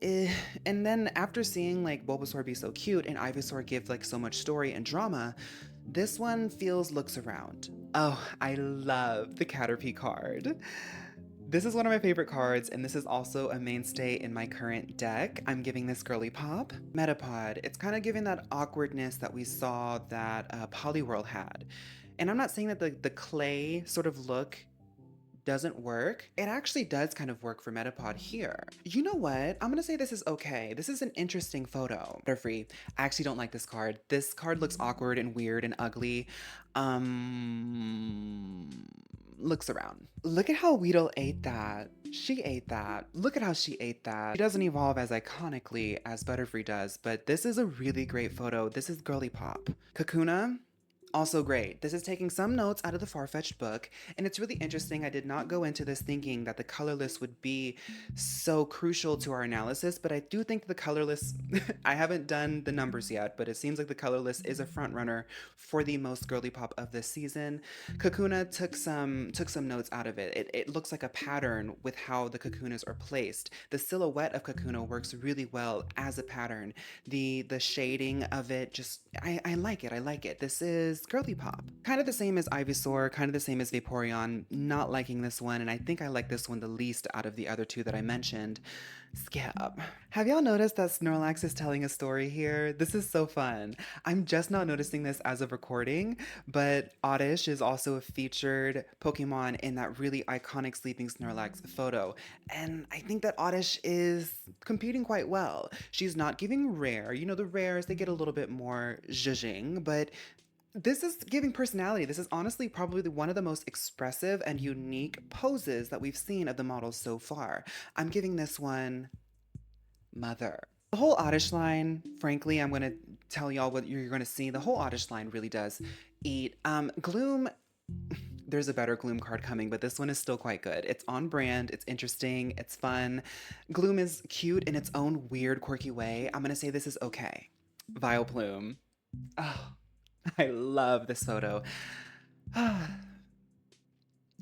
[SPEAKER 1] And then after seeing like Bulbasaur be so cute and Ivysaur give like so much story and drama, this one feels looks around. Oh, I love the Caterpie card. This is one of my favorite cards, and this is also a mainstay in my current deck. I'm giving this Girlypop. Metapod, it's kind of giving that awkwardness that we saw that Poliwhirl had. And I'm not saying that the clay sort of look doesn't work. It actually does kind of work for Metapod here. You know what? I'm gonna say this is okay. This is an interesting photo. Butterfree, I actually don't like this card. This card looks awkward and weird and ugly. Looks around. Look at how Weedle ate that. She ate that. Look at how she ate that. She doesn't evolve as iconically as Butterfree does, but this is a really great photo. This is Girlypop. Kakuna, also great. This is taking some notes out of the Farfetch'd book, and it's really interesting. I did not go into this thinking that the Colorless would be so crucial to our analysis, but I do think the Colorless, I haven't done the numbers yet, but it seems like the Colorless is a front runner for the most Girlypop of this season. Kakuna took some notes out of it. It looks like a pattern with how the Kakunas are placed. The silhouette of Kakuna works really well as a pattern. The shading of it, just, I like it. I like it. This is Girlypop. Kind of the same as Ivysaur, kind of the same as Vaporeon. Not liking this one, and I think I like this one the least out of the other two that I mentioned. Scab. Have y'all noticed that Snorlax is telling a story here? This is so fun. I'm just not noticing this as of recording, but Oddish is also a featured Pokemon in that really iconic Sleeping Snorlax photo. And I think that Oddish is competing quite well. She's not giving rare. You know, the rares, they get a little bit more zhuzhing, but this is giving personality. This is honestly probably one of the most expressive and unique poses that we've seen of the models so far. I'm giving this one Mother. The whole Oddish line, frankly, I'm gonna tell y'all what you're gonna see. The whole Oddish line really does eat. Gloom, there's a better Gloom card coming, but this one is still quite good. It's on brand, it's interesting, it's fun. Gloom is cute in its own weird, quirky way. I'm gonna say this is okay. Vileplume. Oh, I love this photo.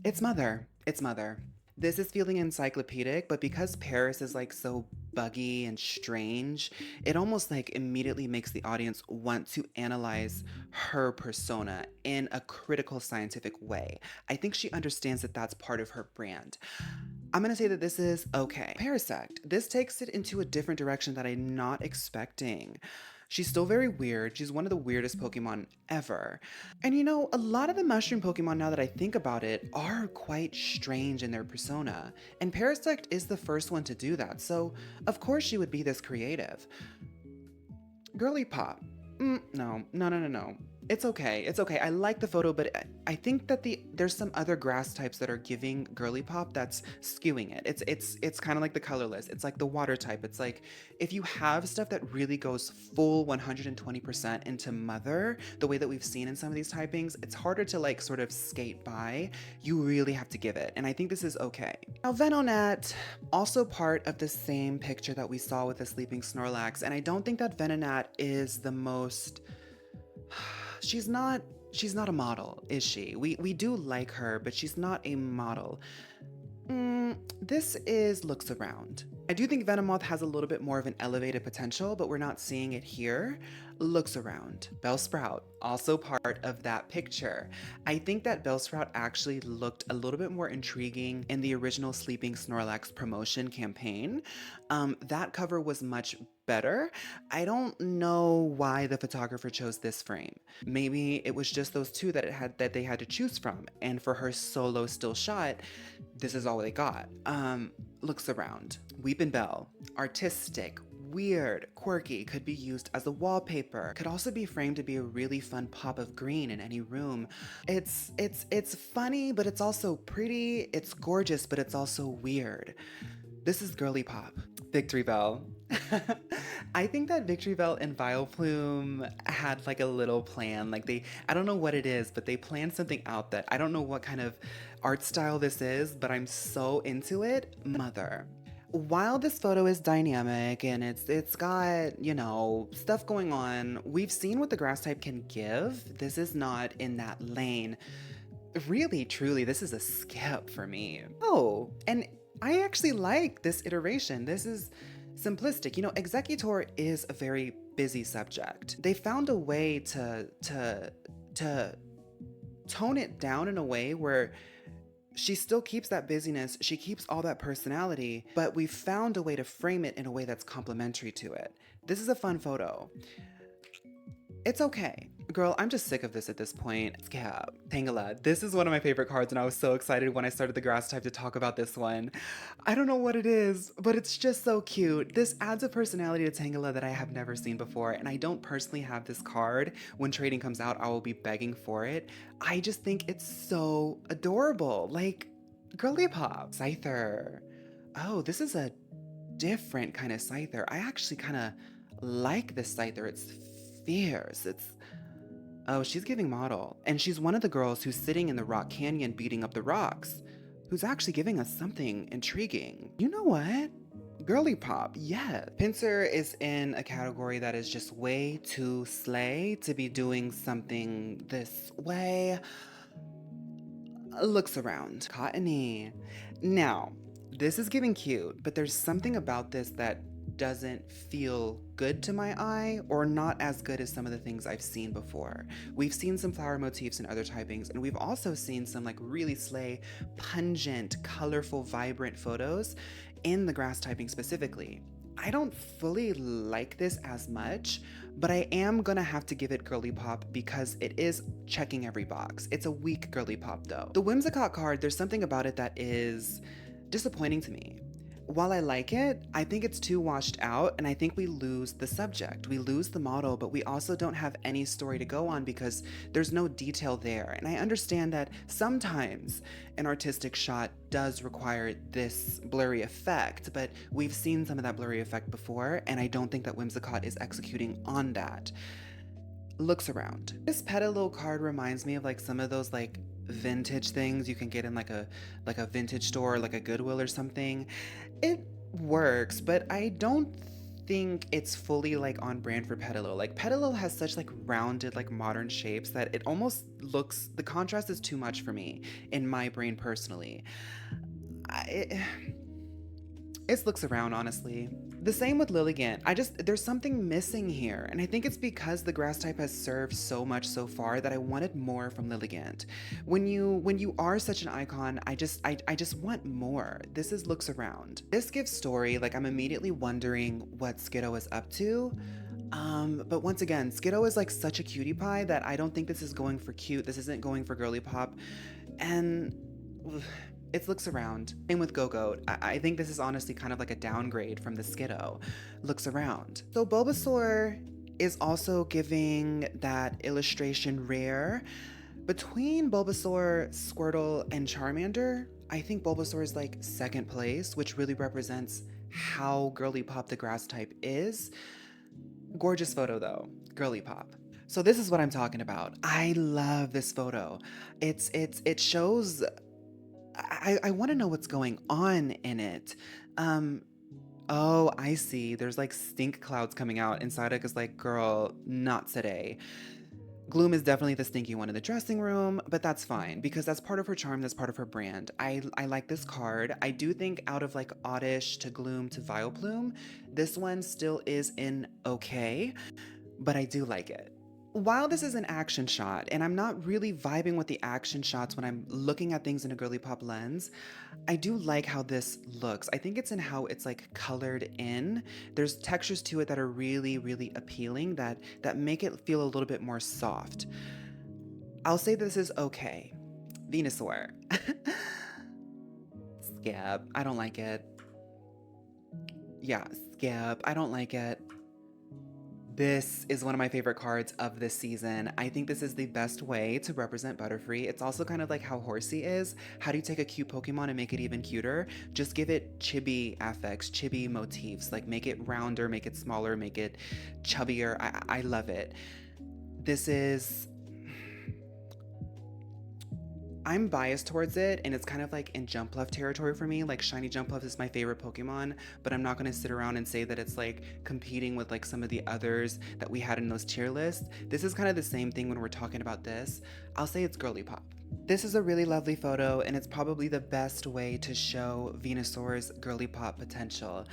[SPEAKER 1] It's Mother. It's Mother. This is feeling encyclopedic, but because Paris is like so buggy and strange, it almost like immediately makes the audience want to analyze her persona in a critical scientific way. I think she understands that that's part of her brand. I'm gonna say that this is okay. Parasect. This takes it into a different direction that I'm not expecting. She's still very weird. She's one of the weirdest Pokemon ever. And you know, a lot of the mushroom Pokemon, now that I think about it, are quite strange in their persona. And Parasect is the first one to do that, so of course she would be this creative. Girlypop. No. It's okay. It's okay. I like the photo, but I think that there's some other grass types that are giving Girlypop that's skewing it. It's kind of like the Colorless. It's like the water type. It's like if you have stuff that really goes full 120% into Mother, the way that we've seen in some of these typings, it's harder to like sort of skate by. You really have to give it, and I think this is okay. Now Venonat, also part of the same picture that we saw with the sleeping Snorlax, and I don't think that Venonat is the most. She's not a model, is she? We do like her, but she's not a model. This is looks around. I do think Venomoth has a little bit more of an elevated potential, but we're not seeing it here. Looks around. Bellsprout, also part of that picture. I think that Bellsprout actually looked a little bit more intriguing in the original Sleeping Snorlax promotion campaign. That cover was much better. I don't know why the photographer chose this frame. Maybe it was just those two that they had to choose from, and for her solo still shot, this is all they got. Looks around. Weepin' Bell, artistic, weird, quirky, could be used as a wallpaper, could also be framed to be a really fun pop of green in any room. It's funny, but it's also pretty, it's gorgeous, but it's also weird. This is Girlypop. Victory Bell. I think that Victory Bell and Vileplume had like a little plan. Like I don't know what it is, but they planned something out that I don't know what kind of art style this is, but I'm so into it. Mother. While this photo is dynamic and it's got, you know, stuff going on, we've seen what the grass type can give. This is not in that lane. Really, truly, this is a skip for me. Oh, and I actually like this iteration. This is simplistic. You know, Executor is a very busy subject. They found a way to tone it down in a way where she still keeps that busyness, she keeps all that personality, but we found a way to frame it in a way that's complementary to it. This is a fun photo. It's okay. Girl, I'm just sick of this at this point. Yeah, Tangela. This is one of my favorite cards, and I was so excited when I started the grass type to talk about this one. I don't know what it is, but it's just so cute. This adds a personality to Tangela that I have never seen before, and I don't personally have this card. When trading comes out, I will be begging for it. I just think it's so adorable. Like, Girlypop. Scyther. Oh, this is a different kind of Scyther. I actually kind of like this Scyther. It's fierce. Oh, she's giving model. And she's one of the girls who's sitting in the rock canyon beating up the rocks, who's actually giving us something intriguing. You know what? Girlypop, yeah. Pinsir is in a category that is just way too slay to be doing something this way. Looks around. Cottony. Now, this is giving cute, but there's something about this that doesn't feel good to my eye, or not as good as some of the things I've seen before. We've seen some flower motifs in other typings, and we've also seen some like really slay, pungent, colorful, vibrant photos in the grass typing specifically. I don't fully like this as much, but I am gonna have to give it Girlypop because it is checking every box. It's a weak Girlypop though. The Whimsicott card, there's something about it that is disappointing to me. While I like it, I think it's too washed out, and I think we lose the subject. We lose the model, but we also don't have any story to go on because there's no detail there. And I understand that sometimes an artistic shot does require this blurry effect, but we've seen some of that blurry effect before, and I don't think that Whimsicott is executing on that. Looks around. This Petalil card reminds me of like some of those like vintage things you can get in like a vintage store, like a Goodwill or something. It works, but I don't think it's fully like on brand for Petalil. Like Petalil has such like rounded like modern shapes that it almost looks, the contrast is too much for me in my brain personally. It looks around, honestly. The same with Lilligant. There's something missing here, and I think it's because the grass type has served so much so far that I wanted more from Lilligant. When you are such an icon, I just want more. Looks around. This gives story, like I'm immediately wondering what Skiddo is up to. But once again, Skiddo is like such a cutie pie that I don't think this is going for cute. This isn't going for girly pop. And it looks around. Same with Go-Goat. I think this is honestly kind of like a downgrade from the Skiddo. Looks around. So Bulbasaur is also giving that illustration rare. Between Bulbasaur, Squirtle, and Charmander, I think Bulbasaur is like second place, which really represents how girly pop the grass type is. Gorgeous photo though, girly pop. So this is what I'm talking about. I love this photo. It shows. I want to know what's going on in it. Oh, I see. There's like stink clouds coming out inside it because like, girl, not today. Gloom is definitely the stinky one in the dressing room, but that's fine because that's part of her charm, that's part of her brand. I like this card. I do think out of like Oddish to Gloom to Vileplume, this one still is in okay, but I do like it. While this is an action shot, and I'm not really vibing with the action shots when I'm looking at things in a girly pop lens, I do like how this looks. I think it's in how it's like colored in. There's textures to it that are really, really appealing that make it feel a little bit more soft. I'll say this is okay. Venusaur. Skip. I don't like it. Yeah, skip. I don't like it. This is one of my favorite cards of this season. I think this is the best way to represent Butterfree. It's also kind of like how Horsey is. How do you take a cute Pokemon and make it even cuter? Just give it chibi affects, chibi motifs. Like make it rounder, make it smaller, make it chubbier. I love it. This is... I'm biased towards it, and it's kind of like in Jumpluff territory for me. Like Shiny Jumpluff is my favorite Pokemon, but I'm not going to sit around and say that it's like competing with like some of the others that we had in those tier lists. This is kind of the same thing when we're talking about this. I'll say it's girly pop. This is a really lovely photo, and it's probably the best way to show Venusaur's girly pop potential.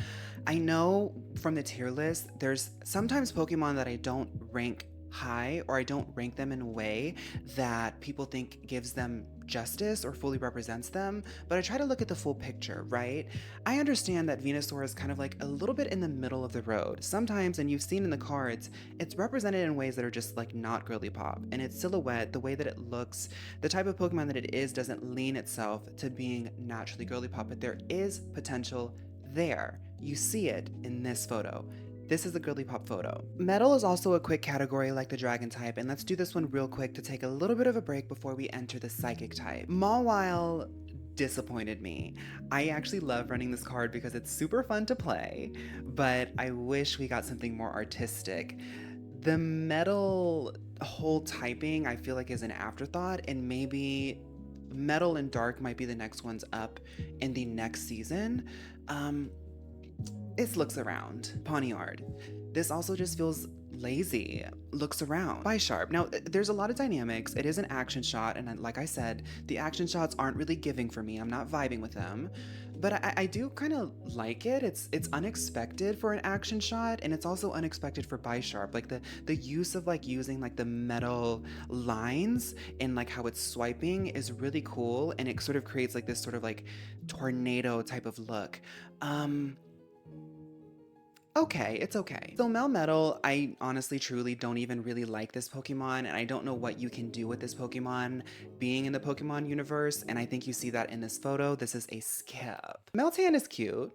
[SPEAKER 1] I know from the tier list, there's sometimes Pokemon that I don't rank high, or I don't rank them in a way that people think gives them justice or fully represents them, but I try to look at the full picture, right? I understand that Venusaur is kind of like a little bit in the middle of the road. Sometimes, and you've seen in the cards, it's represented in ways that are just like not girly pop, and its silhouette, the way that it looks, the type of Pokemon that it is doesn't lean itself to being naturally girly pop, but there is potential there. You see it in this photo. This is a girly pop photo. Metal is also a quick category like the dragon type, and let's do this one real quick to take a little bit of a break before we enter the psychic type. Mawile disappointed me. I actually love running this card because it's super fun to play, but I wish we got something more artistic. The metal whole typing I feel like is an afterthought, and maybe metal and dark might be the next ones up in the next season. It looks around. Pawniard. This also just feels lazy. Looks around. Bisharp. Now, there's a lot of dynamics. It is an action shot, and like I said, the action shots aren't really giving for me. I'm not vibing with them. But I do kind of like it. It's unexpected for an action shot, and it's also unexpected for Bisharp. Like the use of like using like the metal lines and like how it's swiping is really cool, and it sort of creates like this sort of like tornado type of look. Okay, it's okay. So Melmetal, I honestly truly don't even really like this Pokemon, and I don't know what you can do with this Pokemon being in the Pokemon universe, and I think you see that in this photo. This is a skip. Meltan is cute.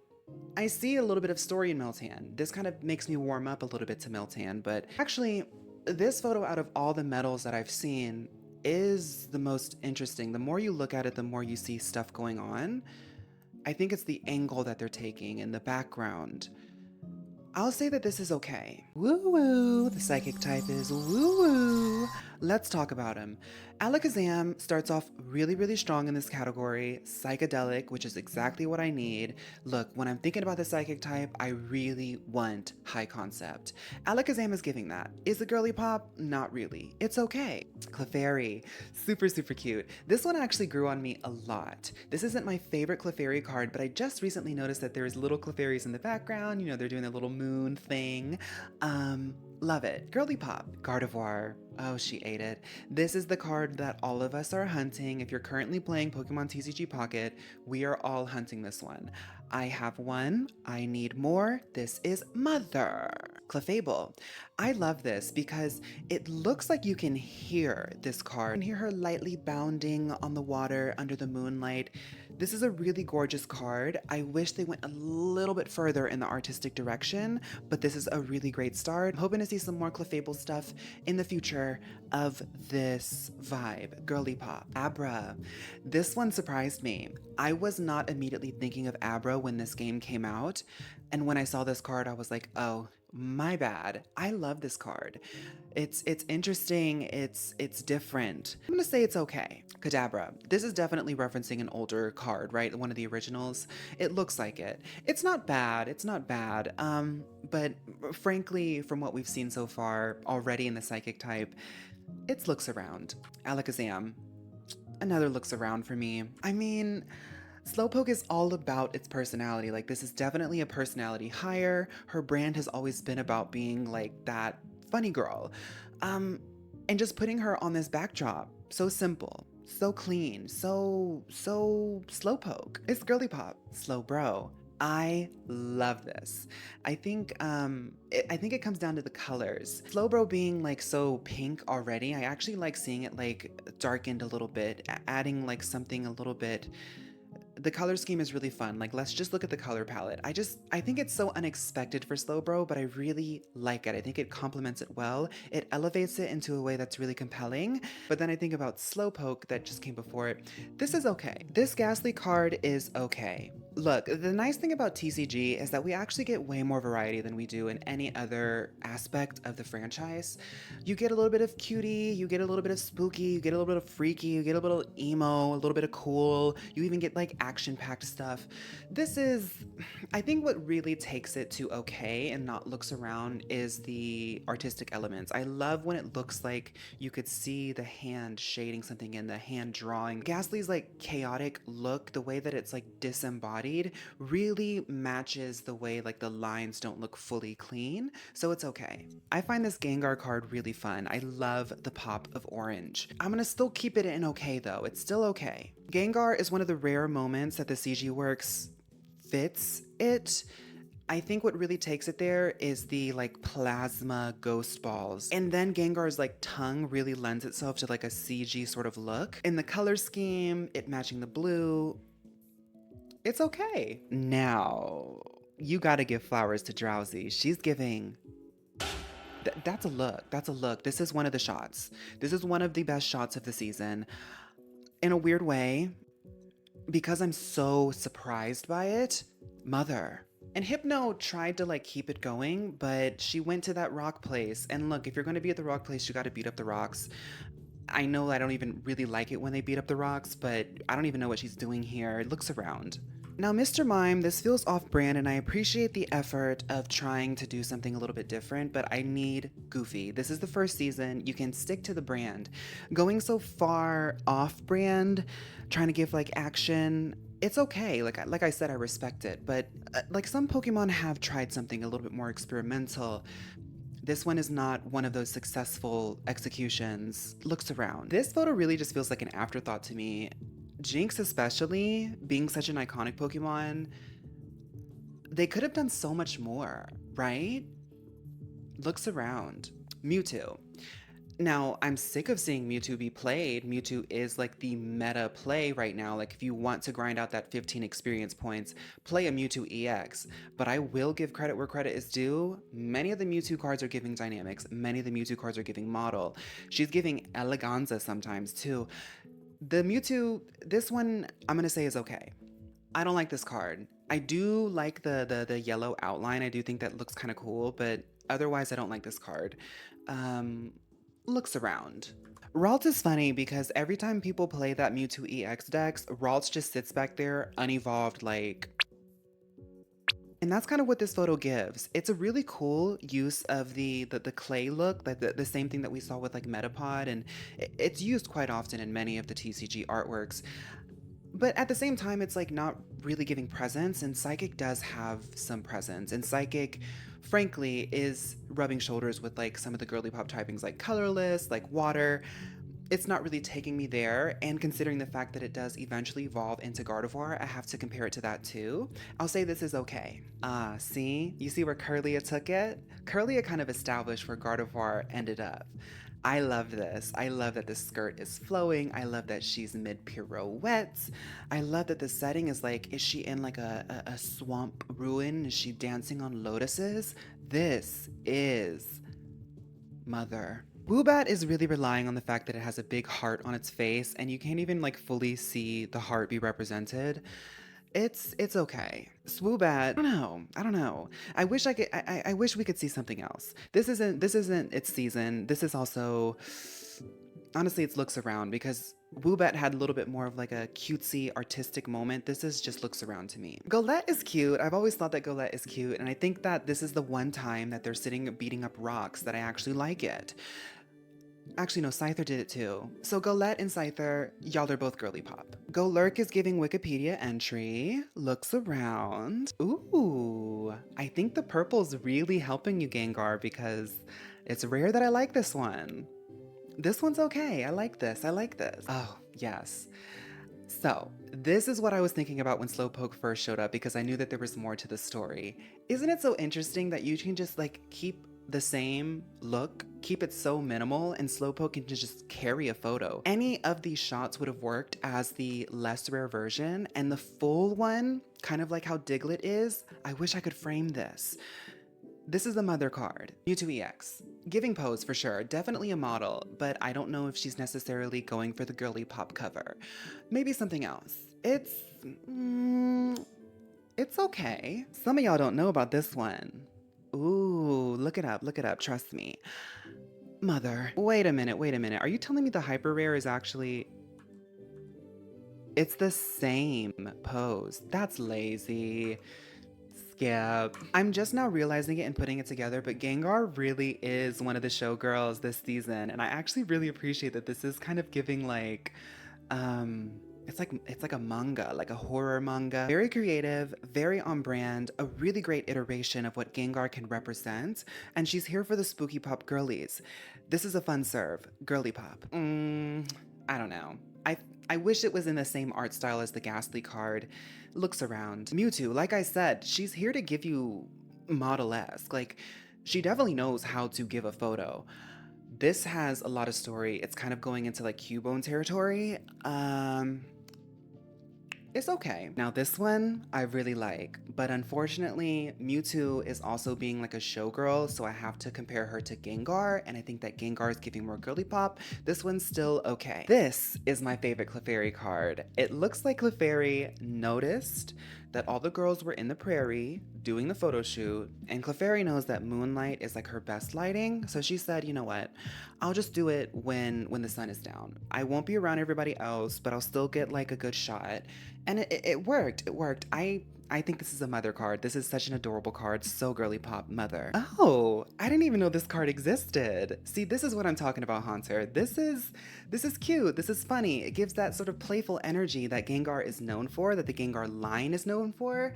[SPEAKER 1] I see a little bit of story in Meltan. This kind of makes me warm up a little bit to Meltan, but actually, this photo out of all the metals that I've seen is the most interesting. The more you look at it, the more you see stuff going on. I think it's the angle that they're taking in the background. I'll say that this is okay. Woo woo, the psychic type is woo woo. Let's talk about him. Alakazam starts off really, really strong in this category. Psychedelic, which is exactly what I need. Look, when I'm thinking about the psychic type, I really want high concept. Alakazam is giving that. Is it girly pop? Not really. It's okay. Clefairy, super, super cute. This one actually grew on me a lot. This isn't my favorite Clefairy card, but I just recently noticed that there's little Clefairies in the background. You know, they're doing their little moon thing. Love it. Girlypop, Gardevoir. Oh, she ate it. This is the card that all of us are hunting. If you're currently playing Pokemon TCG Pocket, we are all hunting this one. I have one. I need more. This is Mother. Clefable. I love this because it looks like you can hear this card. You can hear her lightly bounding on the water under the moonlight. This is a really gorgeous card. I wish they went a little bit further in the artistic direction, but this is a really great start. I'm hoping to see some more Clefable stuff in the future of this vibe. Girlypop. Abra. This one surprised me. I was not immediately thinking of Abra when this game came out, and when I saw this card, I was like, oh, my bad. I love this card. It's interesting. It's different. I'm gonna say it's okay. Kadabra. This is definitely referencing an older card, right? One of the originals. It looks like it. It's not bad. It's not bad. But frankly, from what we've seen so far already in the psychic type, it's looks around. Alakazam. Another looks around for me. I mean, Slowpoke is all about its personality. Like, this is definitely a personality hire. Her brand has always been about being like that funny girl. And just putting her on this backdrop. So simple, so clean, so Slowpoke. It's Girlypop, Slow Bro. I love this. I think it comes down to the colors. Slowbro being like so pink already, I actually like seeing it like darkened a little bit, adding like something a little bit. The color scheme is really fun. Like, let's just look at the color palette. I think it's so unexpected for Slowbro, but I really like it. I think it complements it well. It elevates it into a way that's really compelling. But then I think about Slowpoke that just came before it. This is okay. This Ghastly card is okay. Look, the nice thing about TCG is that we actually get way more variety than we do in any other aspect of the franchise. You get a little bit of cutie, you get a little bit of spooky, you get a little bit of freaky, you get a little emo, a little bit of cool, you even get like action-packed stuff. This is, I think what really takes it to okay and not looks around is the artistic elements. I love when it looks like you could see the hand shading something in, the hand drawing. Ghastly's like chaotic look, the way that it's like disembodied really matches the way like the lines don't look fully clean, so it's okay. I find this Gengar card really fun. I love the pop of orange. I'm gonna still keep it in okay though. It's still okay. Gengar is one of the rare moments that the CG Works fits it. I think what really takes it there is the like plasma ghost balls. And then Gengar's like tongue really lends itself to like a CG sort of look. In the color scheme, it matching the blue, it's okay. Now, you gotta give flowers to Drowsy. She's giving. That's a look. That's a look. This is one of the shots. This is one of the best shots of the season. In a weird way, because I'm so surprised by it, Mother. And Hypno tried to like keep it going, but she went to that rock place. And look, if you're gonna be at the rock place, you gotta beat up the rocks. I know I don't even really like it when they beat up the rocks, but I don't even know what she's doing here. It looks around. Now, Mr. Mime, this feels off-brand, and I appreciate the effort of trying to do something a little bit different, but I need Goofy. This is the first season. You can stick to the brand. Going so far off-brand, trying to give like action, it's okay. Like I said, I respect it, but like some Pokemon have tried something a little bit more experimental. This one is not one of those successful executions. Looks around. This photo really just feels like an afterthought to me. Jinx especially, being such an iconic Pokemon, they could have done so much more, right? Looks around. Mewtwo. Now, I'm sick of seeing Mewtwo be played. Mewtwo is like the meta play right now. Like, if you want to grind out that 15 experience points, play a Mewtwo EX. But I will give credit where credit is due. Many of the Mewtwo cards are giving dynamics. Many of the Mewtwo cards are giving model. She's giving eleganza sometimes too. The Mewtwo, this one, I'm gonna say is okay. I don't like this card. I do like the yellow outline. I do think that looks kind of cool, but otherwise I don't like this card. Um, looks around. Ralts is funny because every time people play that Mewtwo EX decks, Ralts just sits back there unevolved like. And that's kind of what this photo gives. It's a really cool use of the clay look, like the same thing that we saw with like Metapod, and it's used quite often in many of the TCG artworks. But at the same time, it's like not really giving presence, and Psychic does have some presence. And Psychic, frankly, is rubbing shoulders with like some of the Girlypop typings like Colorless, like Water. It's not really taking me there, and considering the fact that it does eventually evolve into Gardevoir, I have to compare it to that too. I'll say this is okay. See? You see where Curlia took it? Curlia kind of established where Gardevoir ended up. I love this. I love that the skirt is flowing. I love that she's mid pirouettes. I love that the setting is like, is she in like a swamp ruin? Is she dancing on lotuses? This is Mother. Woobat is really relying on the fact that it has a big heart on its face, and you can't even like fully see the heart be represented. It's okay. Swoobat, I don't know. I wish I wish we could see something else. This isn't its season. This is also, honestly, it's looks around, because Woobat had a little bit more of like a cutesy artistic moment. This is just looks around to me. Golett is cute. I've always thought that Golett is cute, and I think that this is the one time that they're sitting beating up rocks that I actually like it. Actually, no, Scyther did it too. So Golett and Scyther, y'all are both Girlypop. Golurk is giving Wikipedia entry. Looks around. Ooh, I think the purple's really helping you, Gengar, because it's rare that I like this one. This one's okay. I like this. I like this. Oh, yes. So, this is what I was thinking about when Slowpoke first showed up, because I knew that there was more to the story. Isn't it so interesting that you can just like keep the same look, keep it so minimal, and Slowpoke can just carry a photo? Any of these shots would have worked as the less rare version, and the full one, kind of like how Diglett is, I wish I could frame this. This is the Mother card. Mewtwo EX. Giving pose for sure, definitely a model, but I don't know if she's necessarily going for the Girlypop cover. Maybe something else. It's okay. Some of y'all don't know about this one. Ooh, look it up, trust me. Mother. Wait a minute. Are you telling me the hyper rare is actually... It's the same pose. That's lazy. Skip. I'm just now realizing it and putting it together, but Gengar really is one of the showgirls this season, and I actually really appreciate that this is kind of giving like, it's like a manga, like a horror manga. Very creative, very on brand, a really great iteration of what Gengar can represent, and she's here for the spooky pop girlies. This is a fun serve. Girlypop. I don't know. I wish it was in the same art style as the Ghastly card. Looks around. Mewtwo, like I said, she's here to give you model-esque. Like, she definitely knows how to give a photo. This has a lot of story. It's kind of going into like Cubone territory. It's okay. Now this one I really like, but unfortunately Mewtwo is also being like a showgirl, so I have to compare her to Gengar, and I think that Gengar is giving more Girlypop. This one's still okay. This is my favorite Clefairy card. It looks like Clefairy noticed that all the girls were in the prairie doing the photo shoot, and Clefairy knows that moonlight is like her best lighting, so she said, you know what, I'll just do it when the sun is down. I won't be around everybody else, but I'll still get like a good shot. And it worked. I think this is a Mother card. This is such an adorable card. So Girlypop, Mother. Oh, I didn't even know this card existed. See, this is what I'm talking about, Haunter. This is cute. This is funny. It gives that sort of playful energy that Gengar is known for, that the Gengar line is known for.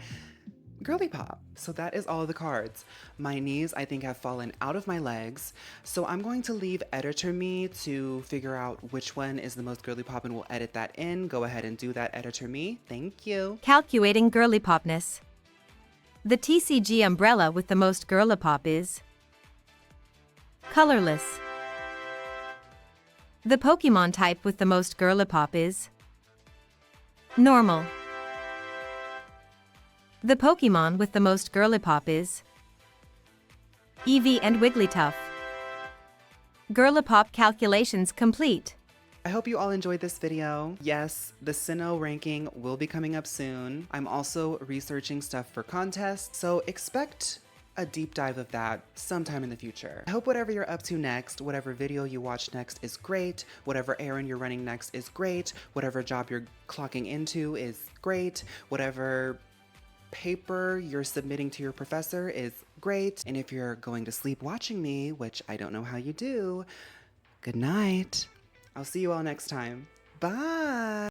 [SPEAKER 1] Girlypop. So that is all of the cards. My knees, I think, have fallen out of my legs, so I'm going to leave Editor Me to figure out which one is the most Girlypop, and we'll edit that in. Go ahead and do that, Editor Me. Thank you.
[SPEAKER 6] Calculating Girlypopness. The TCG umbrella with the most Girlypop is Colorless. The Pokemon type with the most Girlypop is Normal. The Pokemon with the most Girlypop is Eevee and Wigglytuff. Girlypop calculations complete.
[SPEAKER 1] I hope you all enjoyed this video. Yes, the Sinnoh ranking will be coming up soon. I'm also researching stuff for contests, so expect a deep dive of that sometime in the future. I hope whatever you're up to next, whatever video you watch next is great, whatever errand you're running next is great, whatever job you're clocking into is great, whatever paper you're submitting to your professor is great, and if you're going to sleep watching me, which I don't know how you do, good night. I'll see you all next time. Bye!